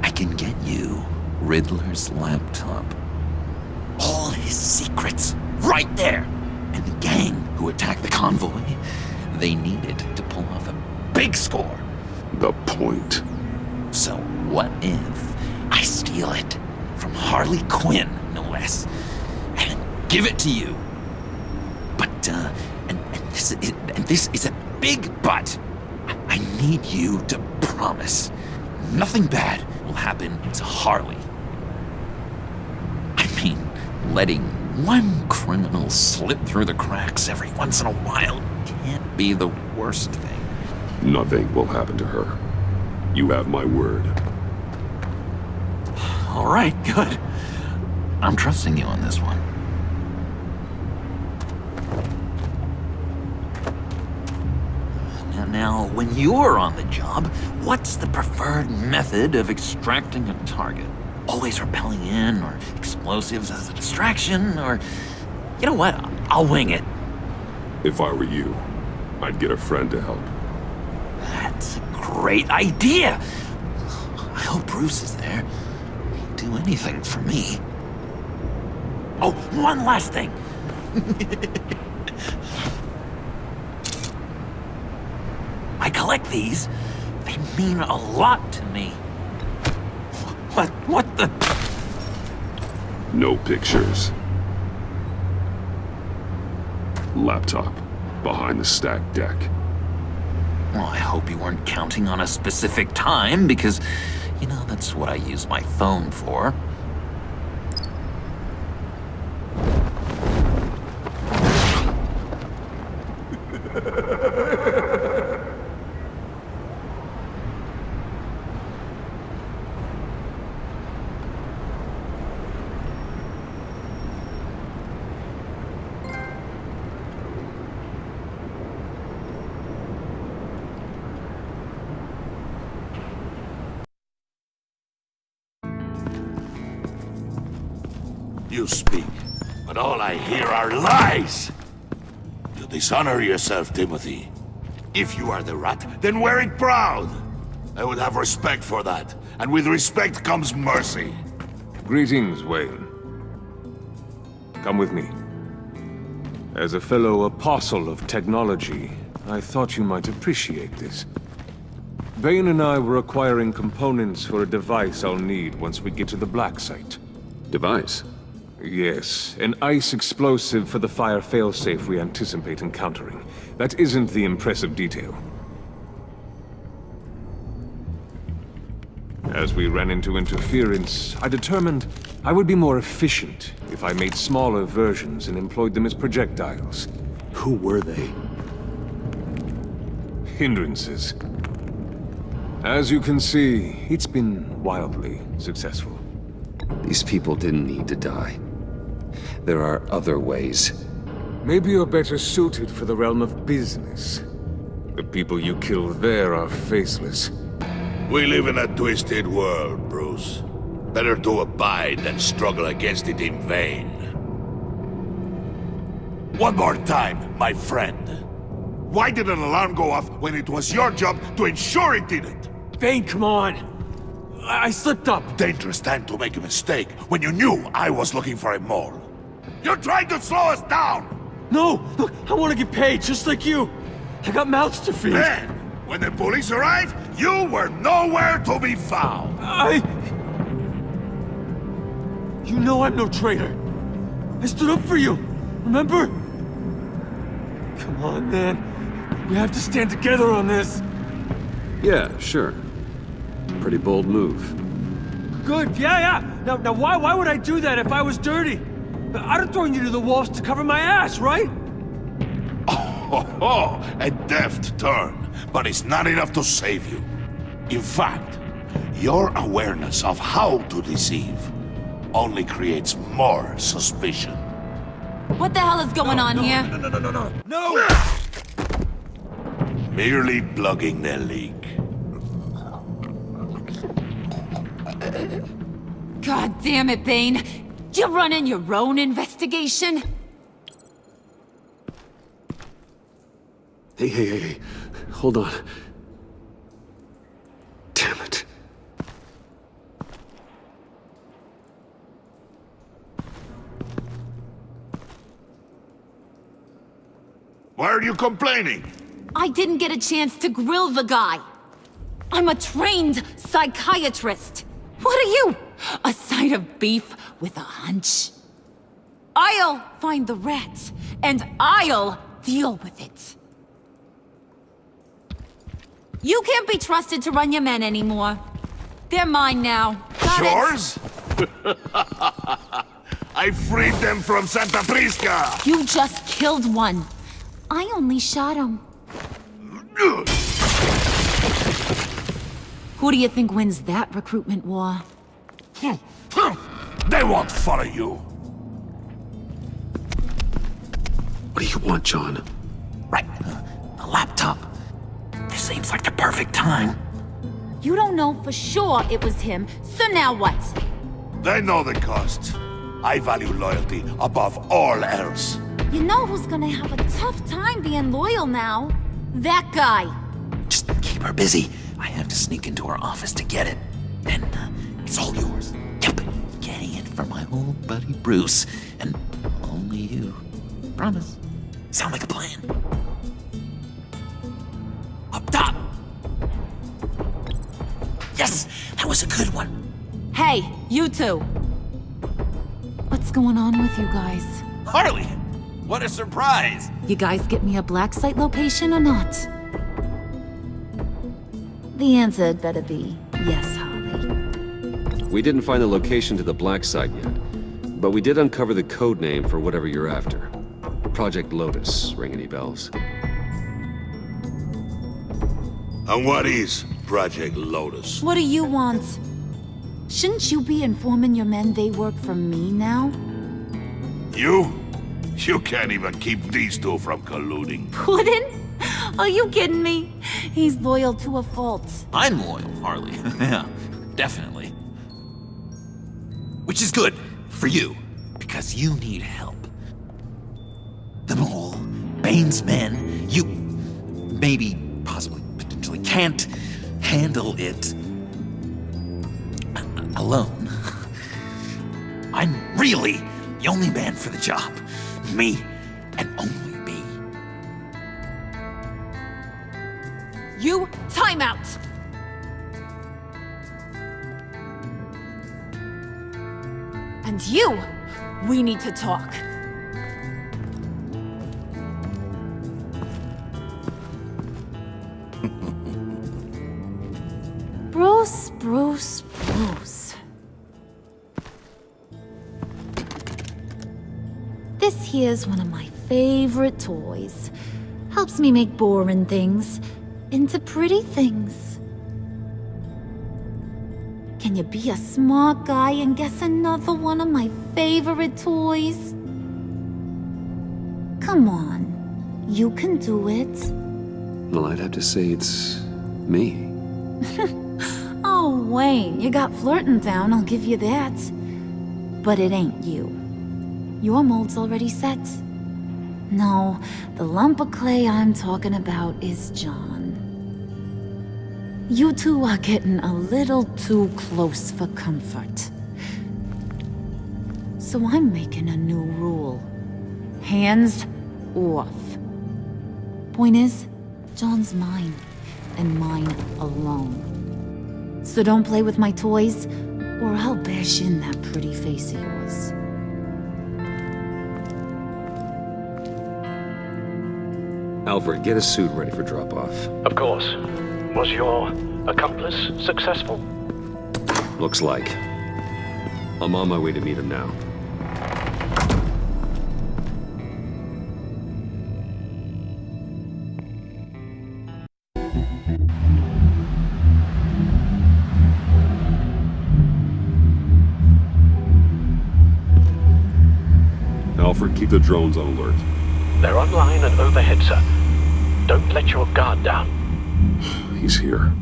I can get you Riddler's laptop. All his secrets, right there. And the gang who attacked the convoy, they needed to pull off a big score. The point. So what if I steal it from Harley Quinn, no less, and give it to you? But, and this is a big but. I need you to promise nothing bad will happen to Harley. I mean, letting one criminal slip through the cracks every once in a while can't be the worst thing. Nothing will happen to her. You have my word. All right, good. I'm trusting you on this one. Now, when you're on the job, what's the preferred method of extracting a target? Always rappelling in, or explosives as a distraction, or... You know what? I'll wing it. If I were you, I'd get a friend to help. That's a great idea! I hope Bruce is there. He'd do anything for me. Oh, one last thing! I collect these. They mean a lot to me. What the? No pictures. Laptop behind the stacked deck. Well, I hope you weren't counting on a specific time, because, you know, that's what I use my phone for. You speak, but all I hear are lies! You dishonor yourself, Timothy. If you are the rat, then wear it proud! I would have respect for that, and with respect comes mercy. Greetings, Wayne. Come with me. As a fellow apostle of technology, I thought you might appreciate this. Bane and I were acquiring components for a device I'll need once we get to the Black Site. Device? Yes, an ice explosive for the fire failsafe we anticipate encountering. That isn't the impressive detail. As we ran into interference, I determined I would be more efficient if I made smaller versions and employed them as projectiles. Who were they? Hindrances. As you can see, it's been wildly successful. These people didn't need to die. There are other ways. Maybe you're better suited for the realm of business. The people you kill there are faceless. We live in a twisted world, Bruce. Better to abide than struggle against it in vain. One more time, my friend. Why did an alarm go off when it was your job to ensure it didn't? Bane, come on! I slipped up! Dangerous time to make a mistake when you knew I was looking for a mole. You're trying to slow us down! No! Look, I want to get paid, just like you! I got mouths to feed! Then, when the police arrived, you were nowhere to be found! You know I'm no traitor! I stood up for you, remember? Come on, man. We have to stand together on this! Yeah, sure. Pretty bold move. Good, yeah. Now why would I do that if I was dirty? I'd have thrown you to the wolves to cover my ass, right? Oh, a deft turn, but it's not enough to save you. In fact, your awareness of how to deceive only creates more suspicion. What the hell is going on here? No! Merely plugging the leak. God damn it, Bane. You're running your own investigation? Hey. Hold on. Damn it. Why are you complaining? I didn't get a chance to grill the guy. I'm a trained psychiatrist. What are you? A side of beef with a hunch? I'll find the rat, and I'll deal with it. You can't be trusted to run your men anymore. They're mine now. Got Yours? I freed them from Santa Prisca! You just killed one. I only shot him. Who do you think wins that recruitment war? They won't follow you. What do you want, John? Right. A laptop. This seems like the perfect time. You don't know for sure it was him, so now what? They know the cost. I value loyalty above all else. You know who's gonna have a tough time being loyal now? That guy. Just keep her busy. I have to sneak into her office to get it. And it's all yours. Yep. Getting it for my old buddy Bruce. And only you. Promise. Sound like a plan. Up top! Yes! That was a good one. Hey, you two. What's going on with you guys? Harley! What a surprise! You guys get me a black site location or not? The answer had better be yes, Harley. We didn't find the location to the black site yet, but we did uncover the code name for whatever you're after. Project Lotus. Ring any bells? And what is Project Lotus? What do you want? Shouldn't you be informing your men they work for me now? You? You can't even keep these two from colluding. Puddin'? Are you kidding me? He's loyal to a fault. I'm loyal, Harley. Yeah, definitely. Which is good for you, because you need help. The Mole, Bane's men, you maybe, possibly, potentially can't handle it alone. I'm really the only man for the job. Me, and only me. You, time out! And you, we need to talk. Bruce. This here's one of my favorite toys. Helps me make boring things into pretty things. Can you be a smart guy and guess another one of my favorite toys? Come on, you can do it. Well, I'd have to say it's me. Oh, Wayne, you got flirting down, I'll give you that. But it ain't you. Your mold's already set. No, the lump of clay I'm talking about is John. You two are getting a little too close for comfort. So I'm making a new rule. Hands off. Point is, John's mine, and mine alone. So don't play with my toys, or I'll bash in that pretty face of yours. Alfred, get a suit ready for drop-off. Of course. Was your accomplice successful? Looks like. I'm on my way to meet him now. Alfred, keep the drones on alert. They're online and overhead, sir. Don't let your guard down. He's here.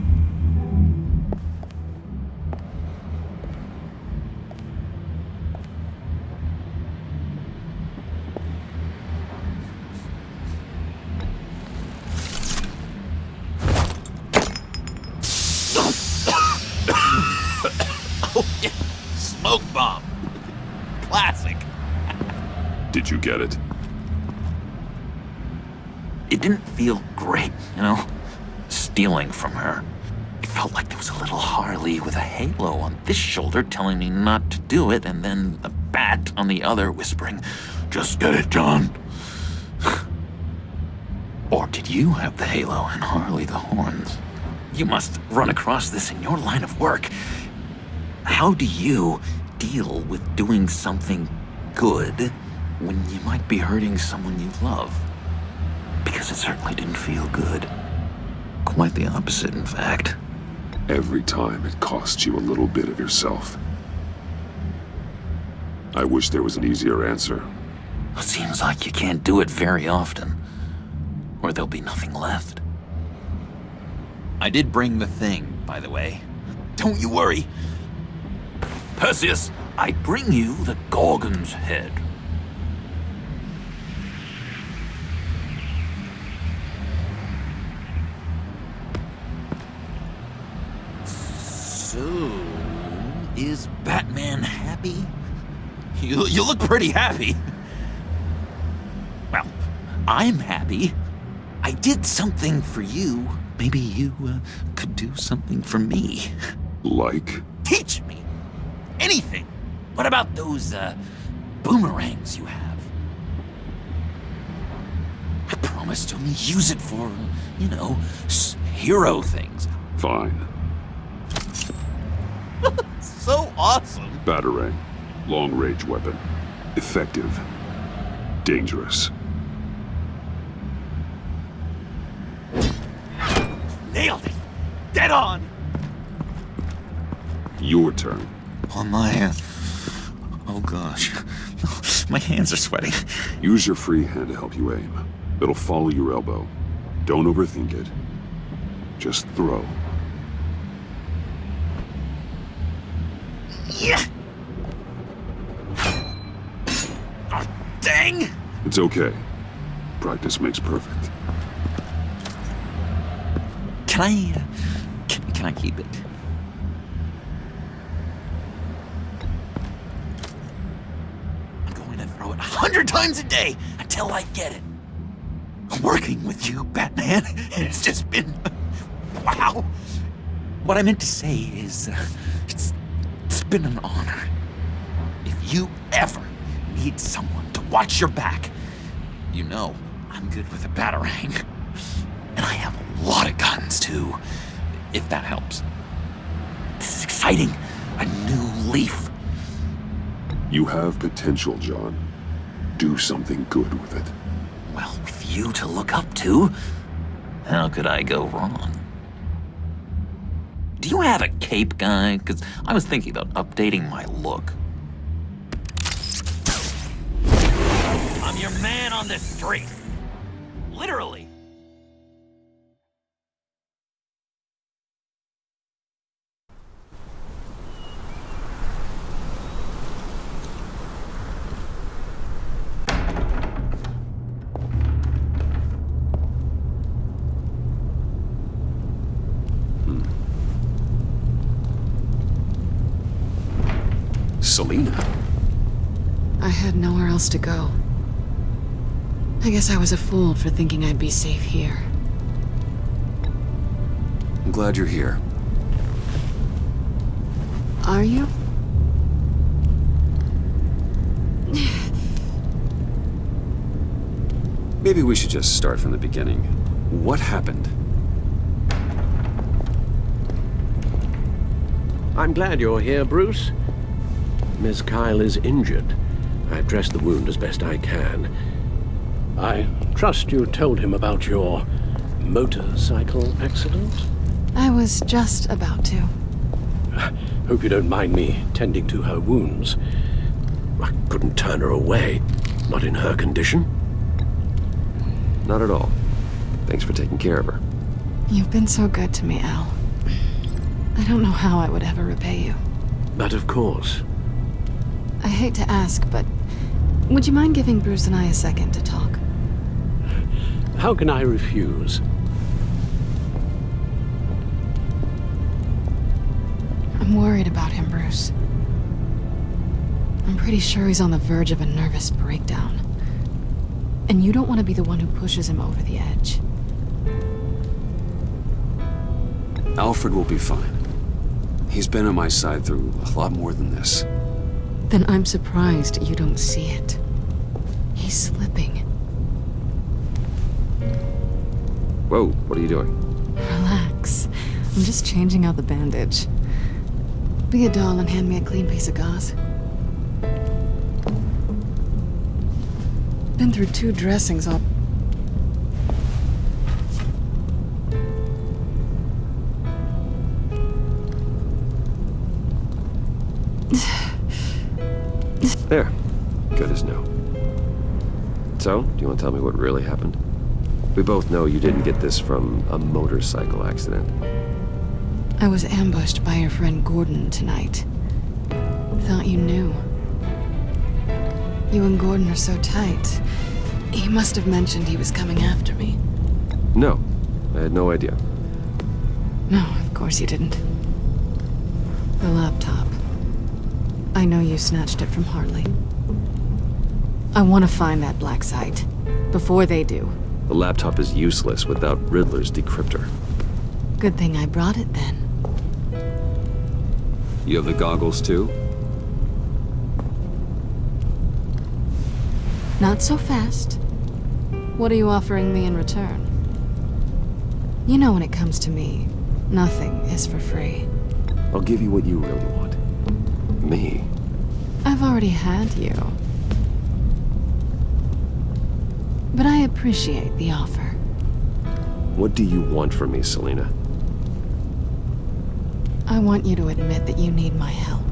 Oh, yeah. Smoke bomb. Classic. Did you get it? It didn't feel great, you know? Stealing from her. It felt like there was a little Harley with a halo on this shoulder telling me not to do it, and then a bat on the other whispering, "Just get it, John." Or did you have the halo and Harley the horns? You must run across this in your line of work. How do you deal with doing something good when you might be hurting someone you love? Because it certainly didn't feel good. Quite the opposite, in fact. Every time it costs you a little bit of yourself. I wish there was an easier answer. It seems like you can't do it very often, or there'll be nothing left. I did bring the thing, by the way. Don't you worry. Perseus, I bring you the Gorgon's head. So, is Batman happy? You look pretty happy. Well, I'm happy. I did something for you. Maybe you could do something for me. Like? Teach me. Anything. What about those boomerangs you have? I promise to only use it for, you know, hero things. Fine. So awesome! Batarang. Long-range weapon. Effective. Dangerous. Nailed it! Dead on! Your turn. On my... Oh gosh. My hands are sweating. Use your free hand to help you aim. It'll follow your elbow. Don't overthink it. Just throw. Yeah! Oh, dang! It's okay. Practice makes perfect. Can I... Can I keep it? I'm going to throw it 100 times a day until I get it. Working with you, Batman, it's just been... Wow! What I meant to say is, it's been an honor. If you ever need someone to watch your back, you know I'm good with a batarang. And I have a lot of guns, too, if that helps. This is exciting. A new leaf. You have potential, John. Do something good with it. Well, with you to look up to, how could I go wrong? Do you have a cape, guy? Because I was thinking about updating my look. I'm your man on this street. Literally. Selina? I had nowhere else to go. I guess I was a fool for thinking I'd be safe here. I'm glad you're here. Are you? Maybe we should just start from the beginning. What happened? I'm glad you're here, Bruce. Miss Kyle is injured. I've dressed the wound as best I can. I trust you told him about your motorcycle accident? I was just about to. Hope you don't mind me tending to her wounds. I couldn't turn her away, not in her condition. Not at all. Thanks for taking care of her. You've been so good to me, Al. I don't know how I would ever repay you. But of course. I hate to ask, but would you mind giving Bruce and I a second to talk? How can I refuse? I'm worried about him, Bruce. I'm pretty sure he's on the verge of a nervous breakdown. And you don't want to be the one who pushes him over the edge. Alfred will be fine. He's been on my side through a lot more than this. Then I'm surprised you don't see it. He's slipping. Whoa, what are you doing? Relax. I'm just changing out the bandage. Be a doll and hand me a clean piece of gauze. Been through 2 dressings all... There. Good as new. So, do you want to tell me what really happened? We both know you didn't get this from a motorcycle accident. I was ambushed by your friend Gordon tonight. Thought you knew. You and Gordon are so tight. He must have mentioned he was coming after me. No, I had no idea. No, of course you didn't. The laptop. I know you snatched it from Harley. I want to find that black site. Before they do. The laptop is useless without Riddler's decryptor. Good thing I brought it then. You have the goggles too? Not so fast. What are you offering me in return? You know when it comes to me, Nothing is for free. I'll give you what you really want. Me. I've already had you. But I appreciate the offer. What do you want from me, Selina? I want you to admit that you need my help.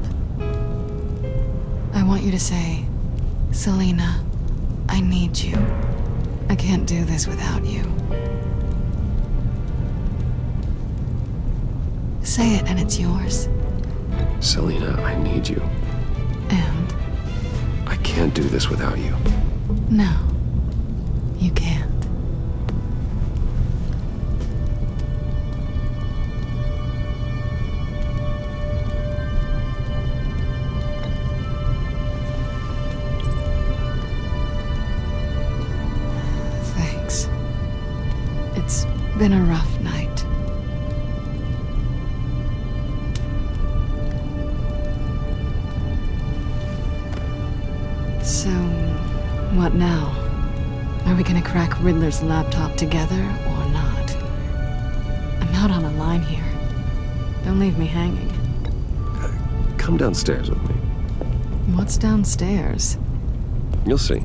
I want you to say, Selina, I need you. I can't do this without you. Say it and it's yours. Selina, I need you. And? I can't do this without you. No, you can't. Thanks. It's been a rough night. So, what now? Are we gonna crack Riddler's laptop together, or not? I'm out on a line here. Don't leave me hanging. Come downstairs with me. What's downstairs? You'll see.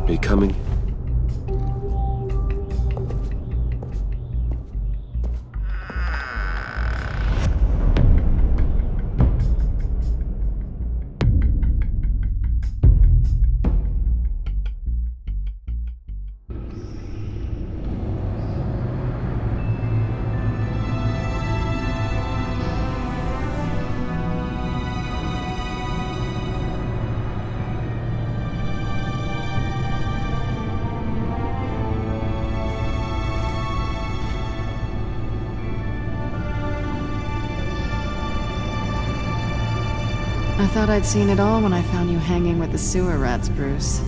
Are you coming? I thought I'd seen it all when I found you hanging with the sewer rats, Bruce.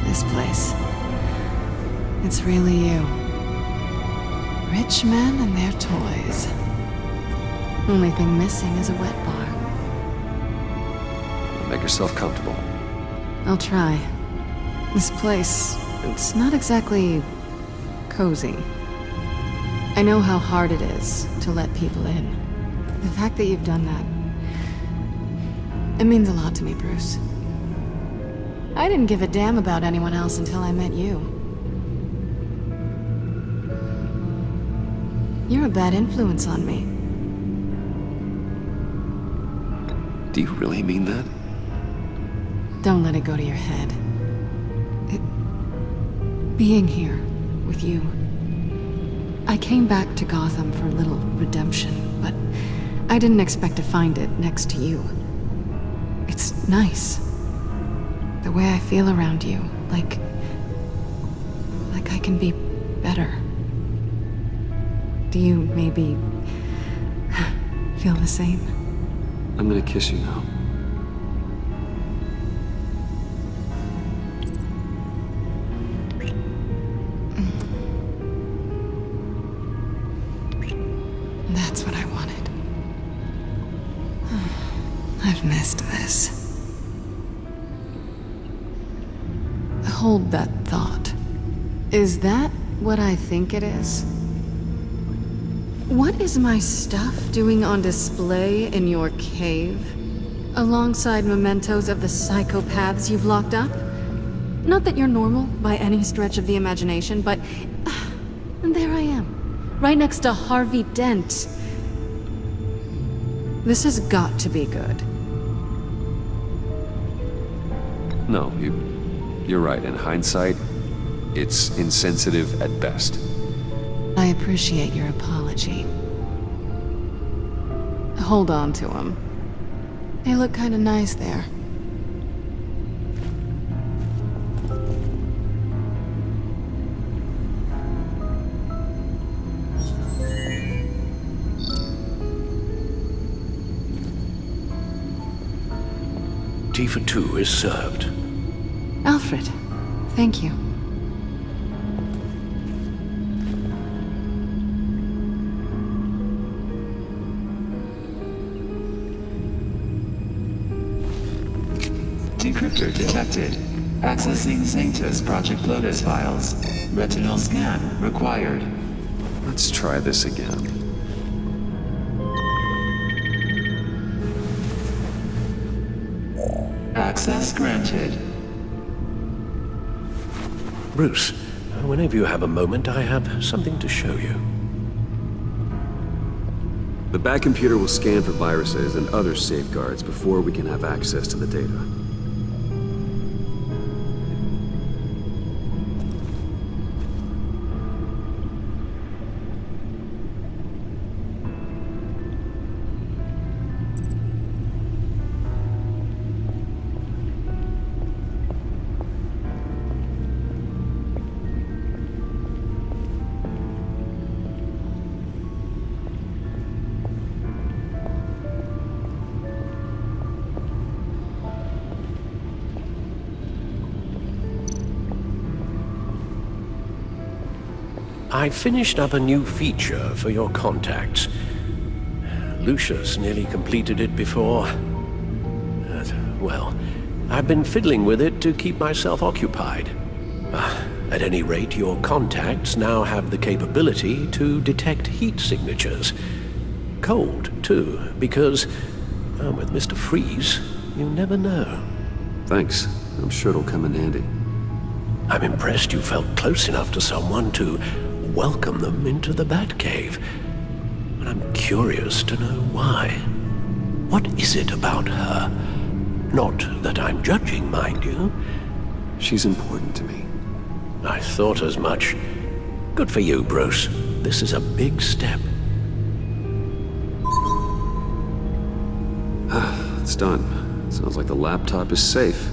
This place. It's really you. Rich men and their toys. Only thing missing is a wet bar. Make yourself comfortable. I'll try. This place, it's not exactly cozy. I know how hard it is to let people in. The fact that you've done that, it means a lot to me, Bruce. I didn't give a damn about anyone else until I met you. You're a bad influence on me. Do you really mean that? Don't let it go to your head. Being here with you. I came back to Gotham for a little redemption, but I didn't expect to find it next to you. It's nice. The way I feel around you, like I can be better. Do you maybe feel the same? I'm gonna kiss you now. That's what I wanted. I've missed this. Hold that thought. Is that what I think it is? What is my stuff doing on display in your cave? Alongside mementos of the psychopaths you've locked up? Not that you're normal by any stretch of the imagination, but and there I am, right next to Harvey Dent. This has got to be good. No, you're right. In hindsight, it's insensitive at best. I appreciate your apology. Hold on to them. They look kinda nice there. duty for two is served. Alfred, thank you. Decryptor detected. Accessing Sanctus Project Lotus files. Retinal scan required. Let's try this again. Access granted. Bruce, whenever you have a moment, I have something to show you. The back computer will scan for viruses and other safeguards before we can have access to the data. I finished up a new feature for your contacts. Lucius nearly completed it before. Well, I've been fiddling with it to keep myself occupied. At any rate, your contacts now have the capability to detect heat signatures. Cold, too, because, with Mr. Freeze, you never know. Thanks. I'm sure it'll come in handy. I'm impressed you felt close enough to someone to welcome them into the Batcave. But I'm curious to know why. What is it about her? Not that I'm judging, mind you. She's important to me. I thought as much. Good for you, Bruce. This is a big step. It's done. Sounds like the laptop is safe.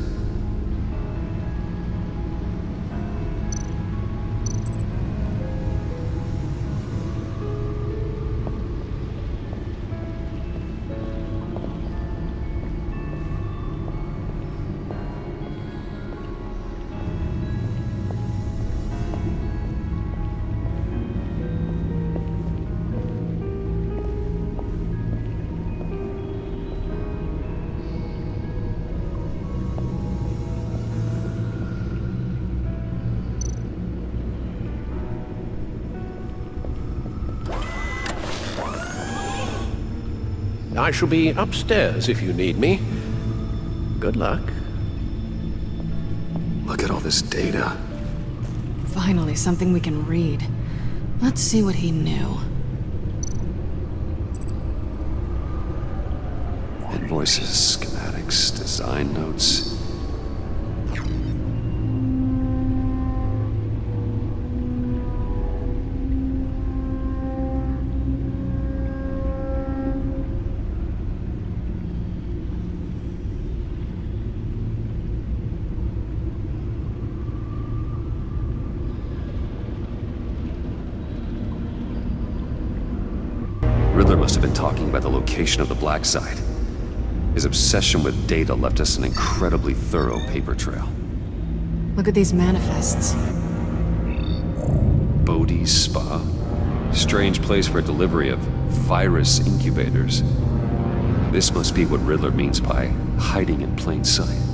I shall be upstairs if you need me. Good luck. Look at all this data. Finally, something we can read. Let's see what he knew. Invoices, schematics, design notes. Riddler must have been talking about the location of the black site. His obsession with data left us an incredibly thorough paper trail. Look at these manifests. Bodhi's Spa. Strange place for delivery of virus incubators. This must be what Riddler means by hiding in plain sight.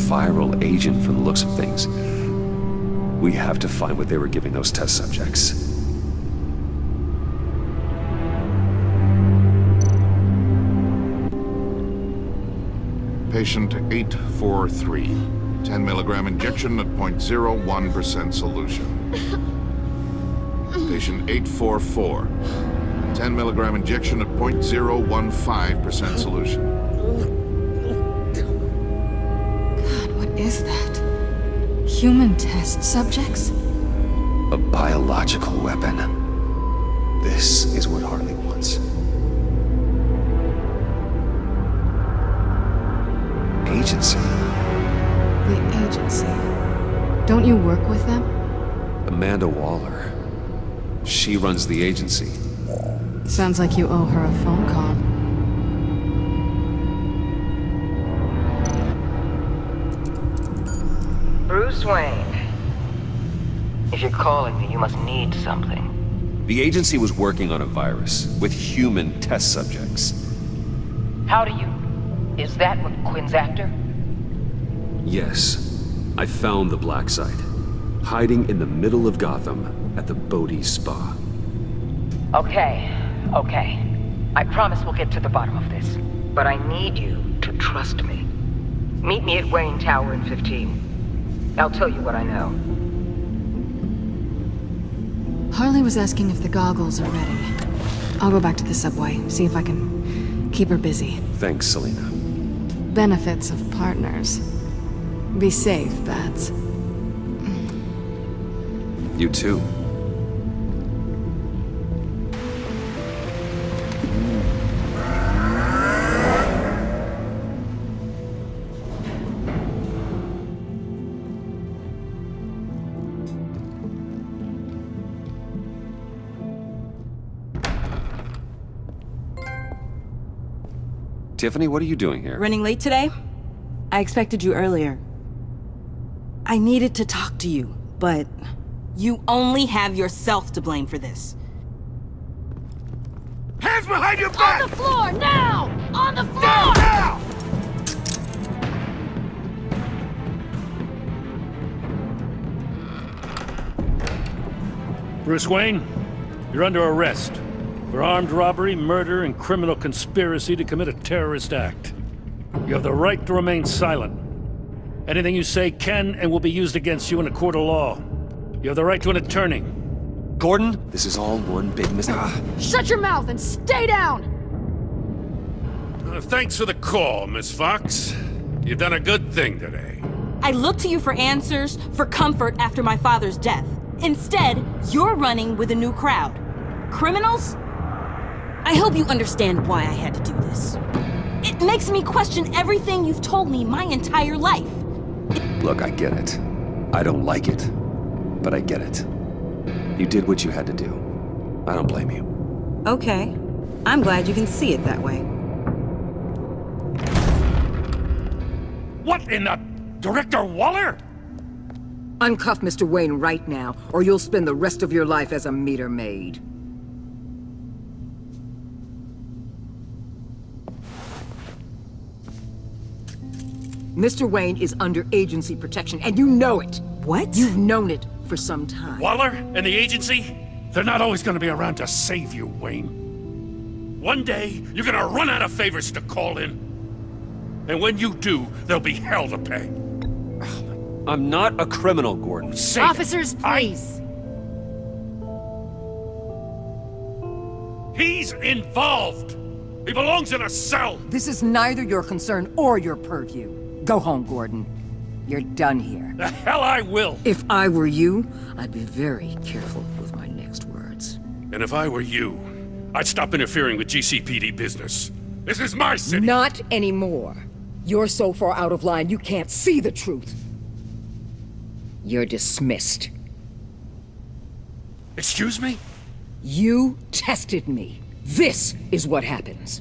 Viral agent from the looks of things. We have to find what they were giving those test subjects. Patient 843. 10 milligram injection at 0.01% solution. Patient 844. 10 milligram injection at 0.015% solution. Is that human test subjects? A biological weapon. This is what Harley wants. Agency. The agency. Don't you work with them? Amanda Waller. She runs the agency. Sounds like you owe her a phone call. Bruce Wayne. If you're calling me, you must need something. The agency was working on a virus with human test subjects. How do you... Is that what Quinn's after? Yes, I found the black site, hiding in the middle of Gotham at the Bodhi Spa. Okay. I promise we'll get to the bottom of this. But I need you to trust me. Meet me at Wayne Tower in 15. I'll tell you what I know. Harley was asking if the goggles are ready. I'll go back to the subway, see if I can keep her busy. Thanks, Selina. Benefits of partners. Be safe, Bats. You too. Tiffany, what are you doing here? Running late today? I expected you earlier. I needed to talk to you, but you only have yourself to blame for this. Hands behind your back! On the floor, now! On the floor! Now! Bruce Wayne, you're under arrest for armed robbery, murder, and criminal conspiracy to commit a terrorist act. You have the right to remain silent. Anything you say can and will be used against you in a court of law. You have the right to an attorney. Gordon, this is all one big mistake. Shut your mouth and stay down! Thanks for the call, Miss Fox. You've done a good thing today. I looked to you for answers, for comfort after my father's death. Instead, you're running with a new crowd. Criminals? I hope you understand why I had to do this. It makes me question everything you've told me my entire life. Look, I get it. I don't like it, but I get it. You did what you had to do. I don't blame you. Okay. I'm glad you can see it that way. What in the... Director Waller? Uncuff Mr. Wayne right now, or you'll spend the rest of your life as a meter maid. Mr. Wayne is under agency protection, and you know it. What? You've known it for some time. Waller and the agency? They're not always gonna be around to save you, Wayne. One day, you're gonna run out of favors to call in. And when you do, there'll be hell to pay. I'm not a criminal, Gordon. Say Officers, please. He's involved! He belongs in a cell! This is neither your concern or your purview. Go home, Gordon. You're done here. The hell I will! If I were you, I'd be very careful with my next words. And if I were you, I'd stop interfering with GCPD business. This is my city! Not anymore. You're so far out of line you can't see the truth. You're dismissed. Excuse me? You tested me. This is what happens.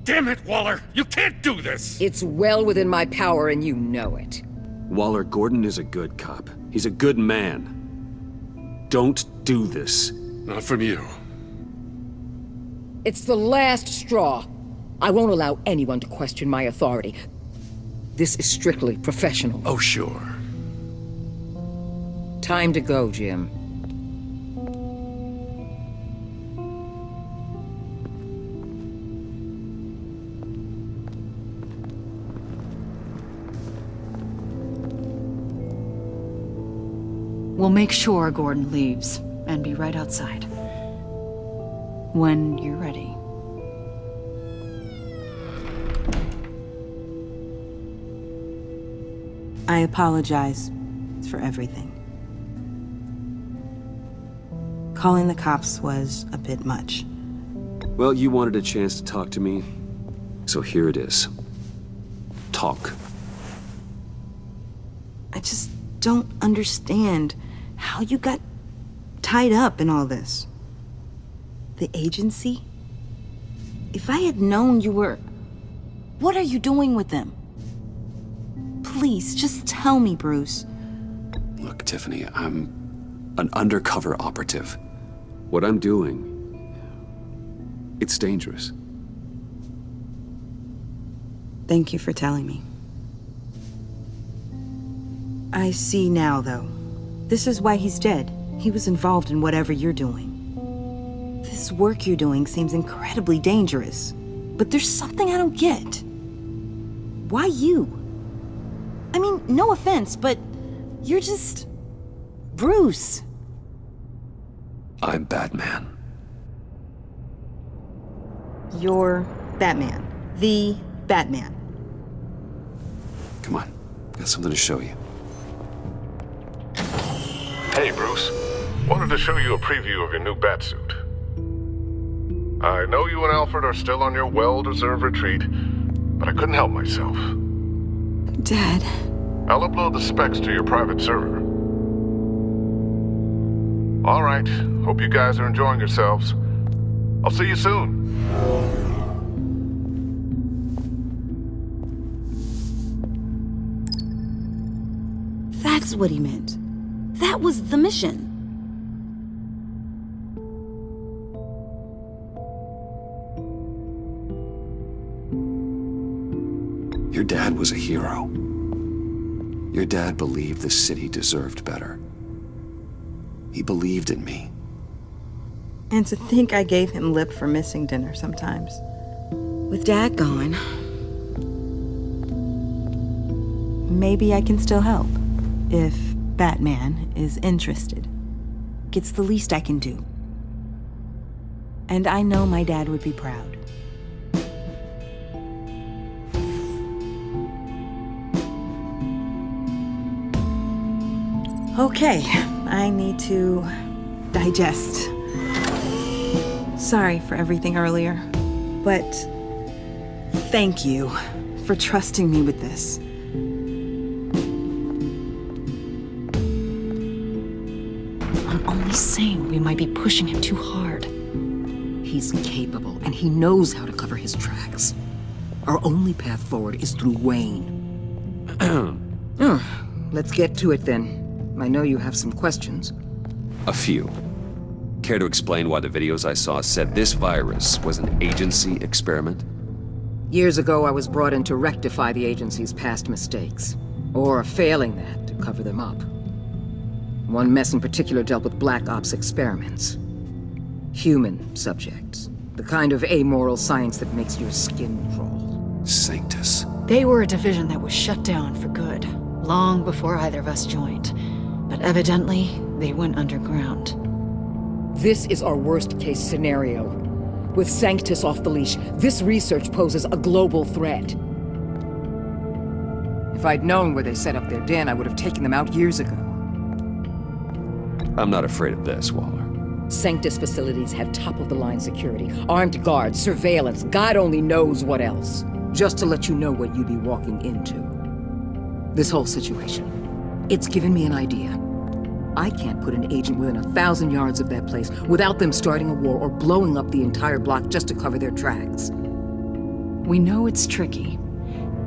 Damn it, Waller! You can't do this! It's well within my power and you know it. Waller, Gordon is a good cop. He's a good man. Don't do this. Not from you. It's the last straw. I won't allow anyone to question my authority. This is strictly professional. Oh, sure. Time to go, Jim. We'll make sure Gordon leaves, and be right outside. When you're ready. I apologize for everything. Calling the cops was a bit much. Well, you wanted a chance to talk to me, so here it is. Talk. I just don't understand how you got tied up in all this. The agency? If I had known you were... What are you doing with them? Please, just tell me, Bruce. Look, Tiffany, I'm an undercover operative. What I'm doing, it's dangerous. Thank you for telling me. I see now, though. This is why he's dead. He was involved in whatever you're doing. This work you're doing seems incredibly dangerous. But there's something I don't get. Why you? I mean, no offense, but you're just... Bruce. I'm Batman. You're Batman. The Batman. Come on, got something to show you. Hey, Bruce. Wanted to show you a preview of your new Batsuit. I know you and Alfred are still on your well-deserved retreat, but I couldn't help myself. Dad. I'll upload the specs to your private server. All right. Hope you guys are enjoying yourselves. I'll see you soon. That's what he meant. That was the mission. Your dad was a hero. Your dad believed the city deserved better. He believed in me. And to think I gave him lip for missing dinner sometimes. With Dad gone, maybe I can still help. If Batman is interested. It's the least I can do. And I know my dad would be proud. Okay, I need to digest. Sorry for everything earlier, but thank you for trusting me with this. I'm only saying we might be pushing him too hard. He's capable, and he knows how to cover his tracks. Our only path forward is through Wayne. Let's get to it then. I know you have some questions. A few. Care to explain why the videos I saw said this virus was an agency experiment? Years ago, I was brought in to rectify the agency's past mistakes. Or, failing that, to cover them up. One mess in particular dealt with Black Ops experiments. Human subjects. The kind of amoral science that makes your skin crawl. Sanctus. They were a division that was shut down for good, long before either of us joined. But evidently, they went underground. This is our worst-case scenario. With Sanctus off the leash, this research poses a global threat. If I'd known where they set up their den, I would have taken them out years ago. I'm not afraid of this, Waller. Sanctus facilities have top-of-the-line security, armed guards, surveillance, God only knows what else. Just to let you know what you'd be walking into. This whole situation. It's given me an idea. I can't put an agent within 1,000 yards of that place without them starting a war or blowing up the entire block just to cover their tracks. We know it's tricky,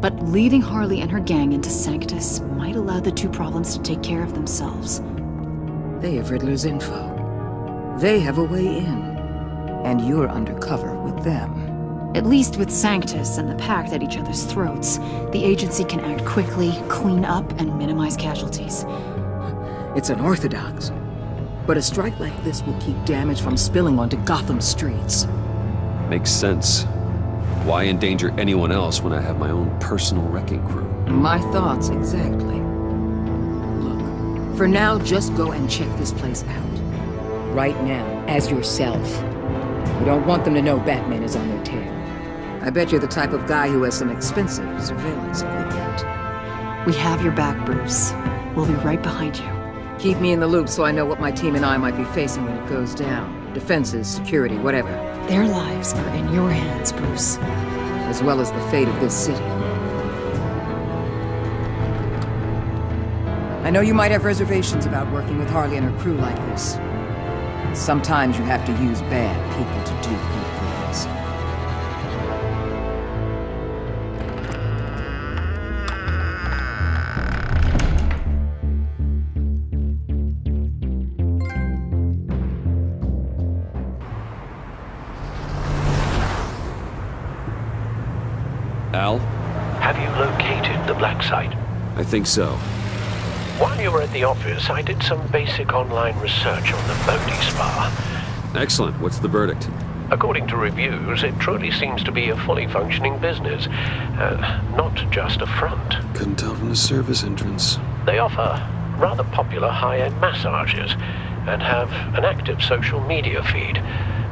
but leading Harley and her gang into Sanctus might allow the two problems to take care of themselves. They have Riddler's info. They have a way in. And you're undercover with them. At least with Sanctus and the Pact at each other's throats, the agency can act quickly, clean up, and minimize casualties. It's unorthodox. But a strike like this will keep damage from spilling onto Gotham streets. Makes sense. Why endanger anyone else when I have my own personal wrecking crew? My thoughts, exactly. Look, for now, just go and check this place out. Right now, as yourself. We don't want them to know Batman is on their tail. I bet you're the type of guy who has some expensive surveillance equipment. We have your back, Bruce. We'll be right behind you. Keep me in the loop so I know what my team and I might be facing when it goes down. Defenses, security, whatever. Their lives are in your hands, Bruce. As well as the fate of this city. I know you might have reservations about working with Harley and her crew like this. Sometimes you have to use bad people to do good things. Al? Have you located the black site? I think so. While you were at the office, I did some basic online research on the Bodhi Spa. Excellent. What's the verdict? According to reviews, it truly seems to be a fully functioning business, not just a front. Couldn't tell from the service entrance. They offer rather popular high-end massages and have an active social media feed.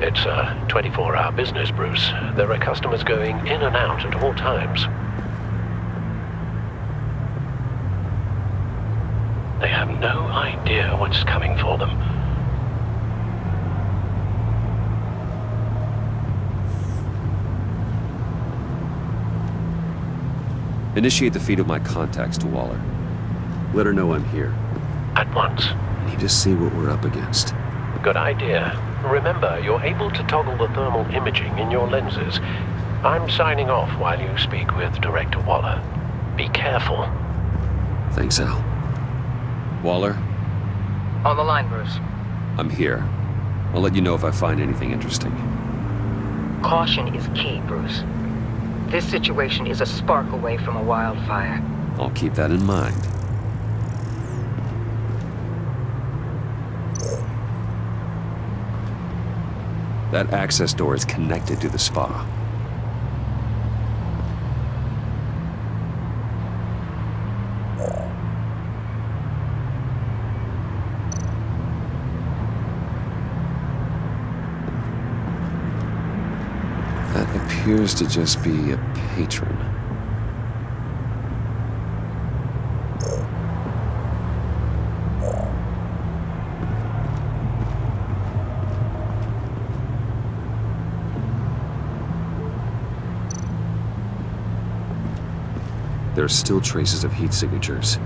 It's a 24-hour business, Bruce. There are customers going in and out at all times. They have no idea what's coming for them. Initiate the feed of my contacts to Waller. Let her know I'm here. At once. I need to see what we're up against. Good idea. Remember, you're able to toggle the thermal imaging in your lenses. I'm signing off while you speak with Director Waller. Be careful. Thanks, Al. Waller? On the line, Bruce. I'm here. I'll let you know if I find anything interesting. Caution is key, Bruce. This situation is a spark away from a wildfire. I'll keep that in mind. That access door is connected to the spa. That appears to just be a patron. There are still traces of heat signatures.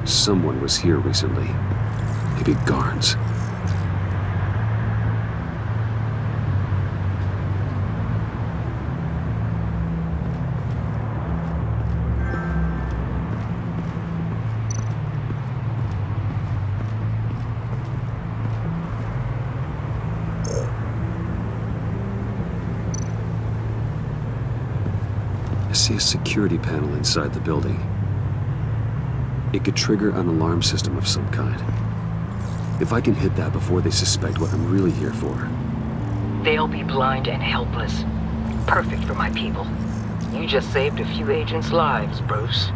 Someone was here recently. Maybe guards. I see a security panel inside the building. It could trigger an alarm system of some kind. If I can hit that before they suspect what I'm really here for. They'll be blind and helpless. Perfect for my people. You just saved a few agents' lives, Bruce.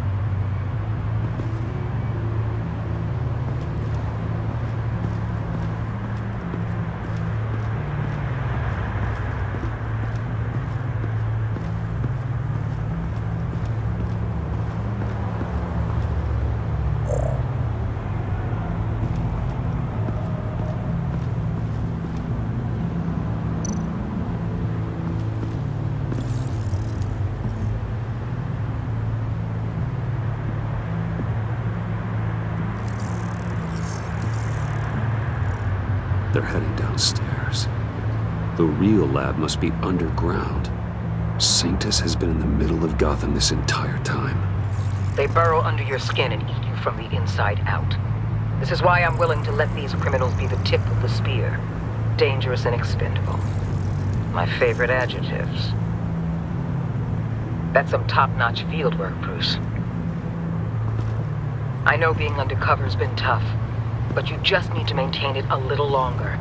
They're heading downstairs. The real lab must be underground. Sanctus has been in the middle of Gotham this entire time. They burrow under your skin and eat you from the inside out. This is why I'm willing to let these criminals be the tip of the spear. Dangerous and expendable. My favorite adjectives. That's some top-notch fieldwork, Bruce. I know being undercover's been tough, but you just need to maintain it a little longer.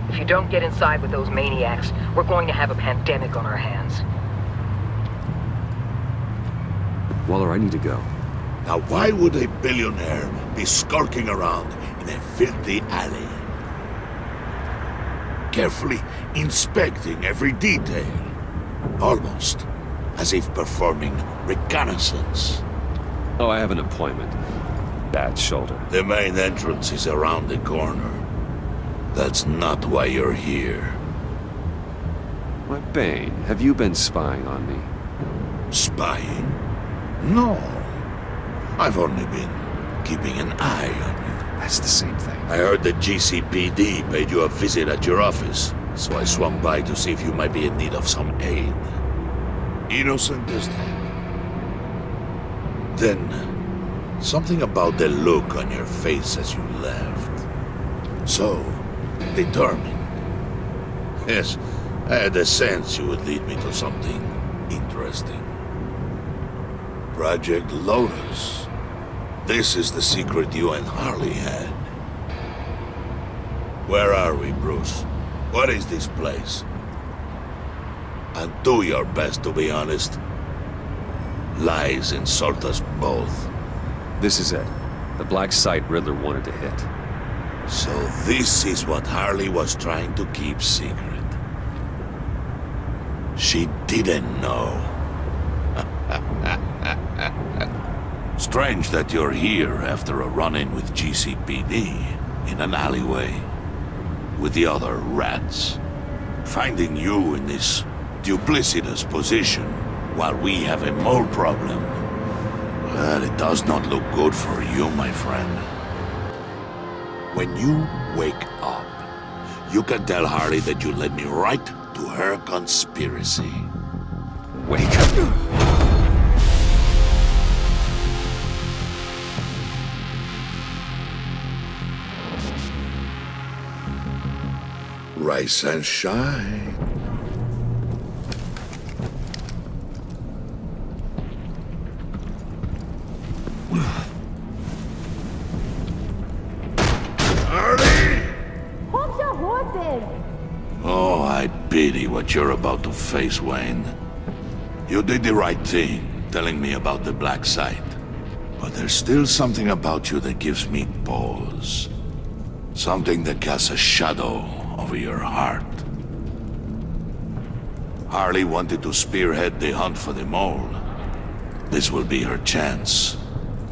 If you don't get inside with those maniacs, we're going to have a pandemic on our hands. Waller, I need to go. Now why would a billionaire be skulking around in a filthy alley? Carefully inspecting every detail. Almost as if performing reconnaissance. Oh, I have an appointment. Bad shoulder. The main entrance is around the corner. That's not why you're here. Why, Bane, have you been spying on me? Spying? No. I've only been keeping an eye on you. That's the same thing. I heard the GCPD paid you a visit at your office, so I swung by to see if you might be in need of some aid. Innocent as that. Then, something about the look on your face as you left. So, determined. Yes, I had a sense you would lead me to something interesting. Project Lotus. This is the secret you and Harley had. Where are we, Bruce? What is this place? And do your best to be honest. Lies insult us both. This is it. The black site Riddler wanted to hit. So this is what Harley was trying to keep secret. She didn't know. Strange that you're here after a run-in with GCPD in an alleyway with the other rats. Finding you in this duplicitous position while we have a mole problem. Well, it does not look good for you, my friend. When you wake up, you can tell Harley that you led me right to her conspiracy. Wake up. Rise and shine. Hold your horses! Oh, I pity what you're about to face, Wayne. You did the right thing, telling me about the black site. But there's still something about you that gives me pause. Something that casts a shadow over your heart. Harley wanted to spearhead the hunt for the mole. This will be her chance.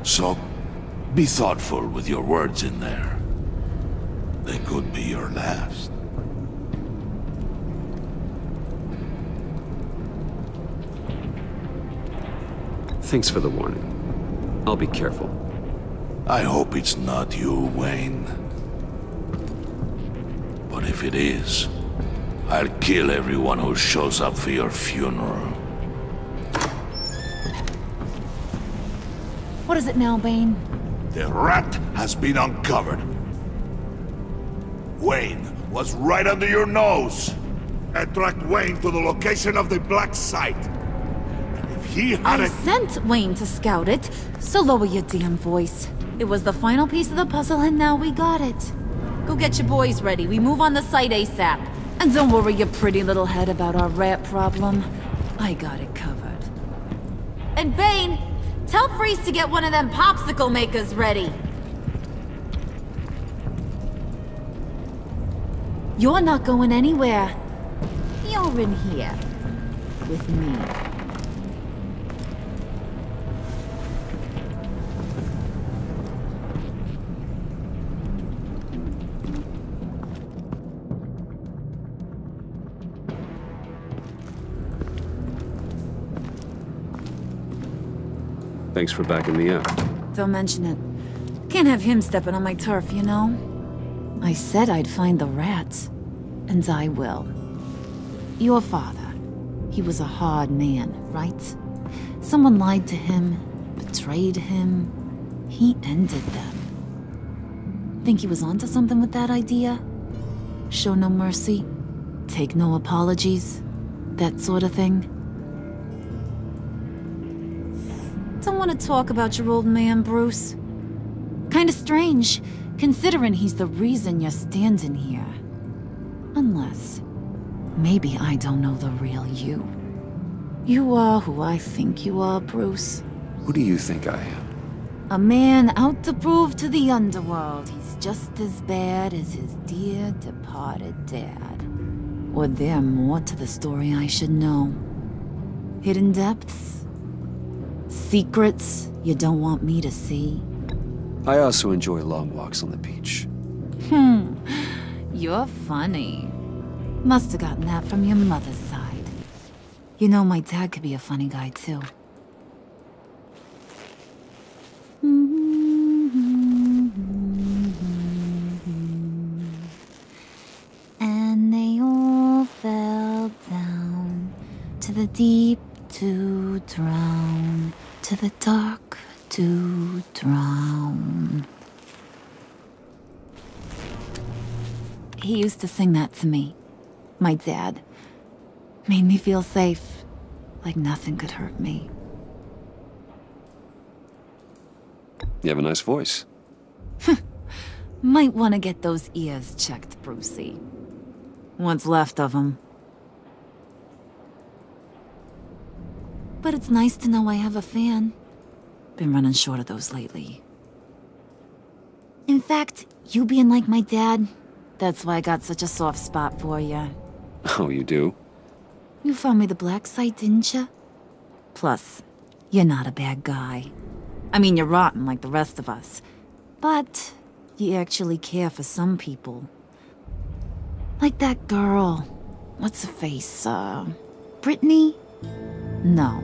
So, be thoughtful with your words in there. They could be your last. Thanks for the warning. I'll be careful. I hope it's not you, Wayne. But if it is, I'll kill everyone who shows up for your funeral. What is it now, Bane? The rat has been uncovered. Wayne was right under your nose. I tracked Wayne to the location of the black site. And if he had I sent Wayne to scout it, so lower your damn voice. It was the final piece of the puzzle and now we got it. Go get your boys ready. We move on the site ASAP. And don't worry your pretty little head about our rat problem. I got it covered. And Bane, tell Freeze to get one of them popsicle makers ready. You're not going anywhere. You're in here. With me. Thanks for backing me up. Don't mention it. Can't have him stepping on my turf, you know? I said I'd find the rats. And I will. Your father. He was a hard man, right? Someone lied to him, betrayed him. He ended them. Think he was onto something with that idea? Show no mercy? Take no apologies? That sort of thing? Don't want to talk about your old man, Bruce. Kinda strange, considering he's the reason you're standing here. Unless, maybe I don't know the real you. You are who I think you are, Bruce. Who do you think I am? A man out to prove to the underworld he's just as bad as his dear departed dad. Or there more to the story I should know. Hidden depths? Secrets you don't want me to see? I also enjoy long walks on the beach. You're funny. Must have gotten that from your mother's side. You know, my dad could be a funny guy, too. the deep to drown, to the dark to drown. He used to sing that to me. My dad. Made me feel safe, like nothing could hurt me. You have a nice voice. Might want to get those ears checked, Brucey. What's left of them. But it's nice to know I have a fan. Been running short of those lately. In fact, you being like my dad, that's why I got such a soft spot for you. Oh, you do? You found me the black site, didn't you? Plus, you're not a bad guy. I mean, you're rotten like the rest of us. But you actually care for some people. Like that girl. What's her face? Brittany? No.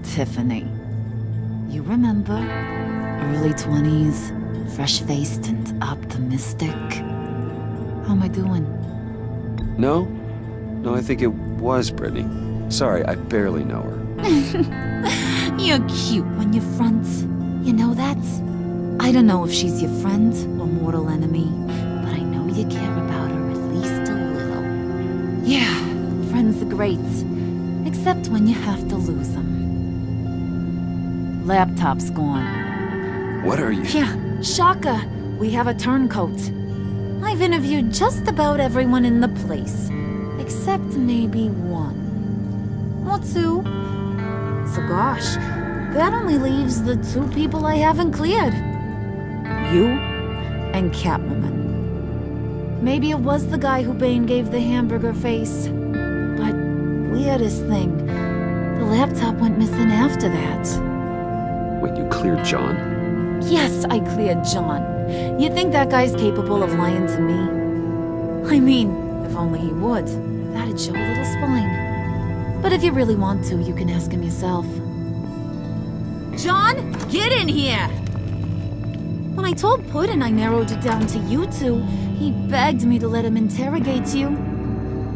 Tiffany. You remember? Early 20s, fresh-faced and optimistic. How am I doing? No? No, I think it was Brittany. Sorry, I barely know her. You're cute when you front. You know that? I don't know if she's your friend or mortal enemy, but I know you care about her at least a little. Yeah, friends are great. Except when you have to lose them. Laptop's gone. What are you? Yeah, shocker. We have a turncoat. I've interviewed just about everyone in the place. Except maybe one. Or two. So gosh, that only leaves the two people I haven't cleared. You and Catwoman. Maybe it was the guy who Bane gave the hamburger face. But weirdest thing, the laptop went missing after that. Wait, you cleared John? Yes, I cleared John. You think that guy's capable of lying to me? I mean, if only he would. That'd show a little spine. But if you really want to, you can ask him yourself. John, get in here! When I told Puddin' I narrowed it down to you two, he begged me to let him interrogate you.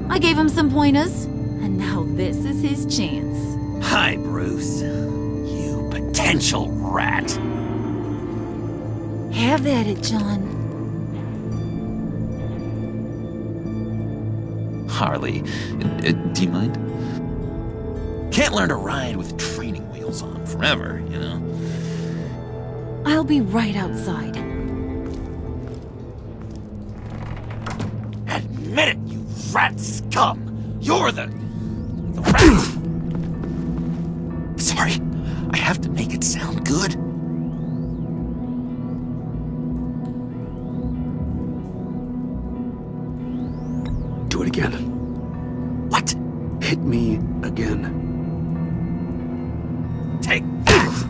I gave him some pointers, and now this is his chance. Hi, Bruce. You potential rat. Have at it, John. Harley, do you mind? Can't learn to ride with training wheels on forever, you know? I'll be right outside. Admit it, you rat scum! You're the rat! Sorry, I have to make it sound good. Do it again. What? Hit me again. Take that!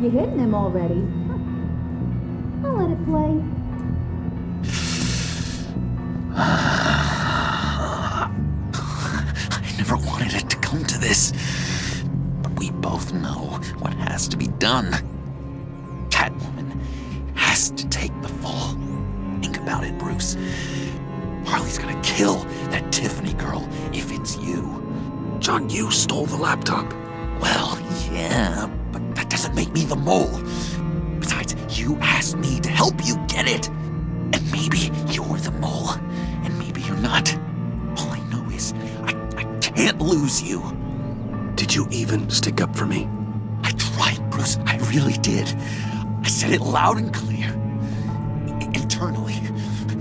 You're hitting him already. I'll let it play. I never wanted it to come to this. But we both know what has to be done. Catwoman has to take the fall. Think about it, Bruce. Harley's gonna kill that Tiffany girl if it's you. John, you stole the laptop. Well, yeah, but that doesn't make me the mole. Besides, you asked me to help you get it. And maybe you're the mole, and maybe you're not. All I know is I can't lose you. Did you even stick up for me? I tried, Bruce. I really did. I said it loud and clear. Internally. But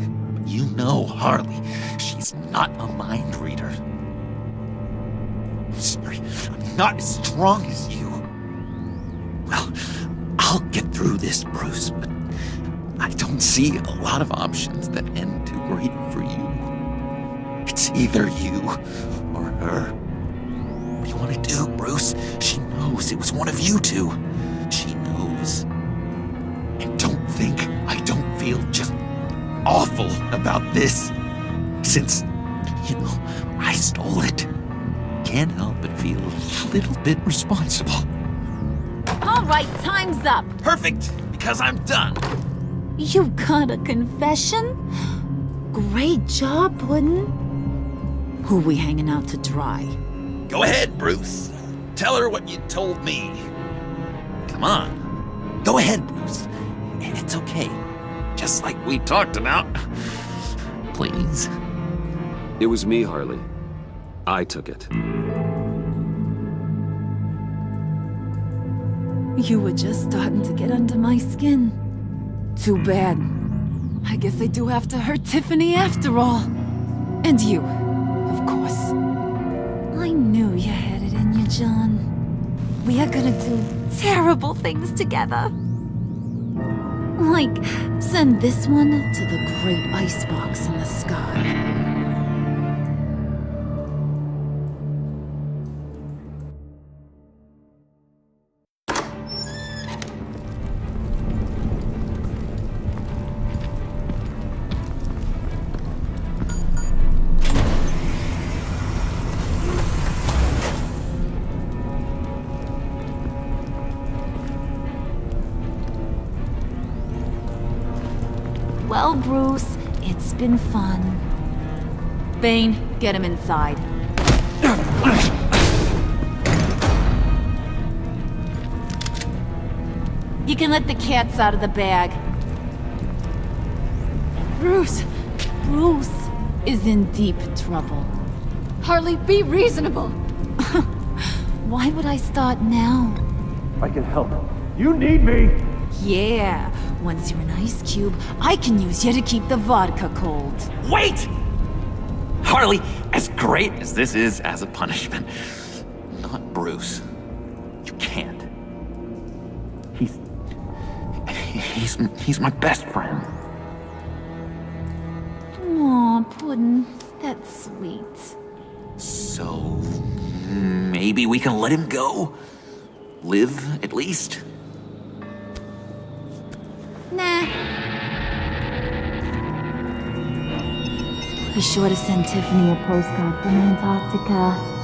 you know Harley. She's not a mind reader. I'm sorry. I'm not as strong as you. Well, I'll get through this, Bruce, but I don't see a lot of options that end too great for you. It's either you or her. What do you want to do, Bruce? She knows it was one of you two. She knows. And don't think I don't feel just awful about this. Since, I stole it. Can't help but feel a little bit responsible. All right, time's up. Perfect, because I'm done. You got a confession? Great job, Puddin'. Who we hanging out to dry? Go ahead, Bruce. Tell her what you told me. Come on. Go ahead, Bruce. It's okay. Just like we talked about. Please. It was me, Harley. I took it. You were just starting to get under my skin. Too bad. I guess I do have to hurt Tiffany after all. And you, of course. I knew you had it in you, John. We are gonna do terrible things together. Like, send this one to the great icebox in the sky. Well, Bruce, it's been fun. Bane, get him inside. You can let the cats out of the bag. Bruce is in deep trouble. Harley, be reasonable. Why would I start now? I can help. You need me! Yeah, once you're an ice cube, I can use you to keep the vodka cold. Wait! Harley, as great as this is as a punishment, not Bruce. You can't. He's my best friend. Aw, Puddin', that's sweet. So, maybe we can let him go? Live, at least? Nah. Be sure to send Tiffany a postcard from Antarctica.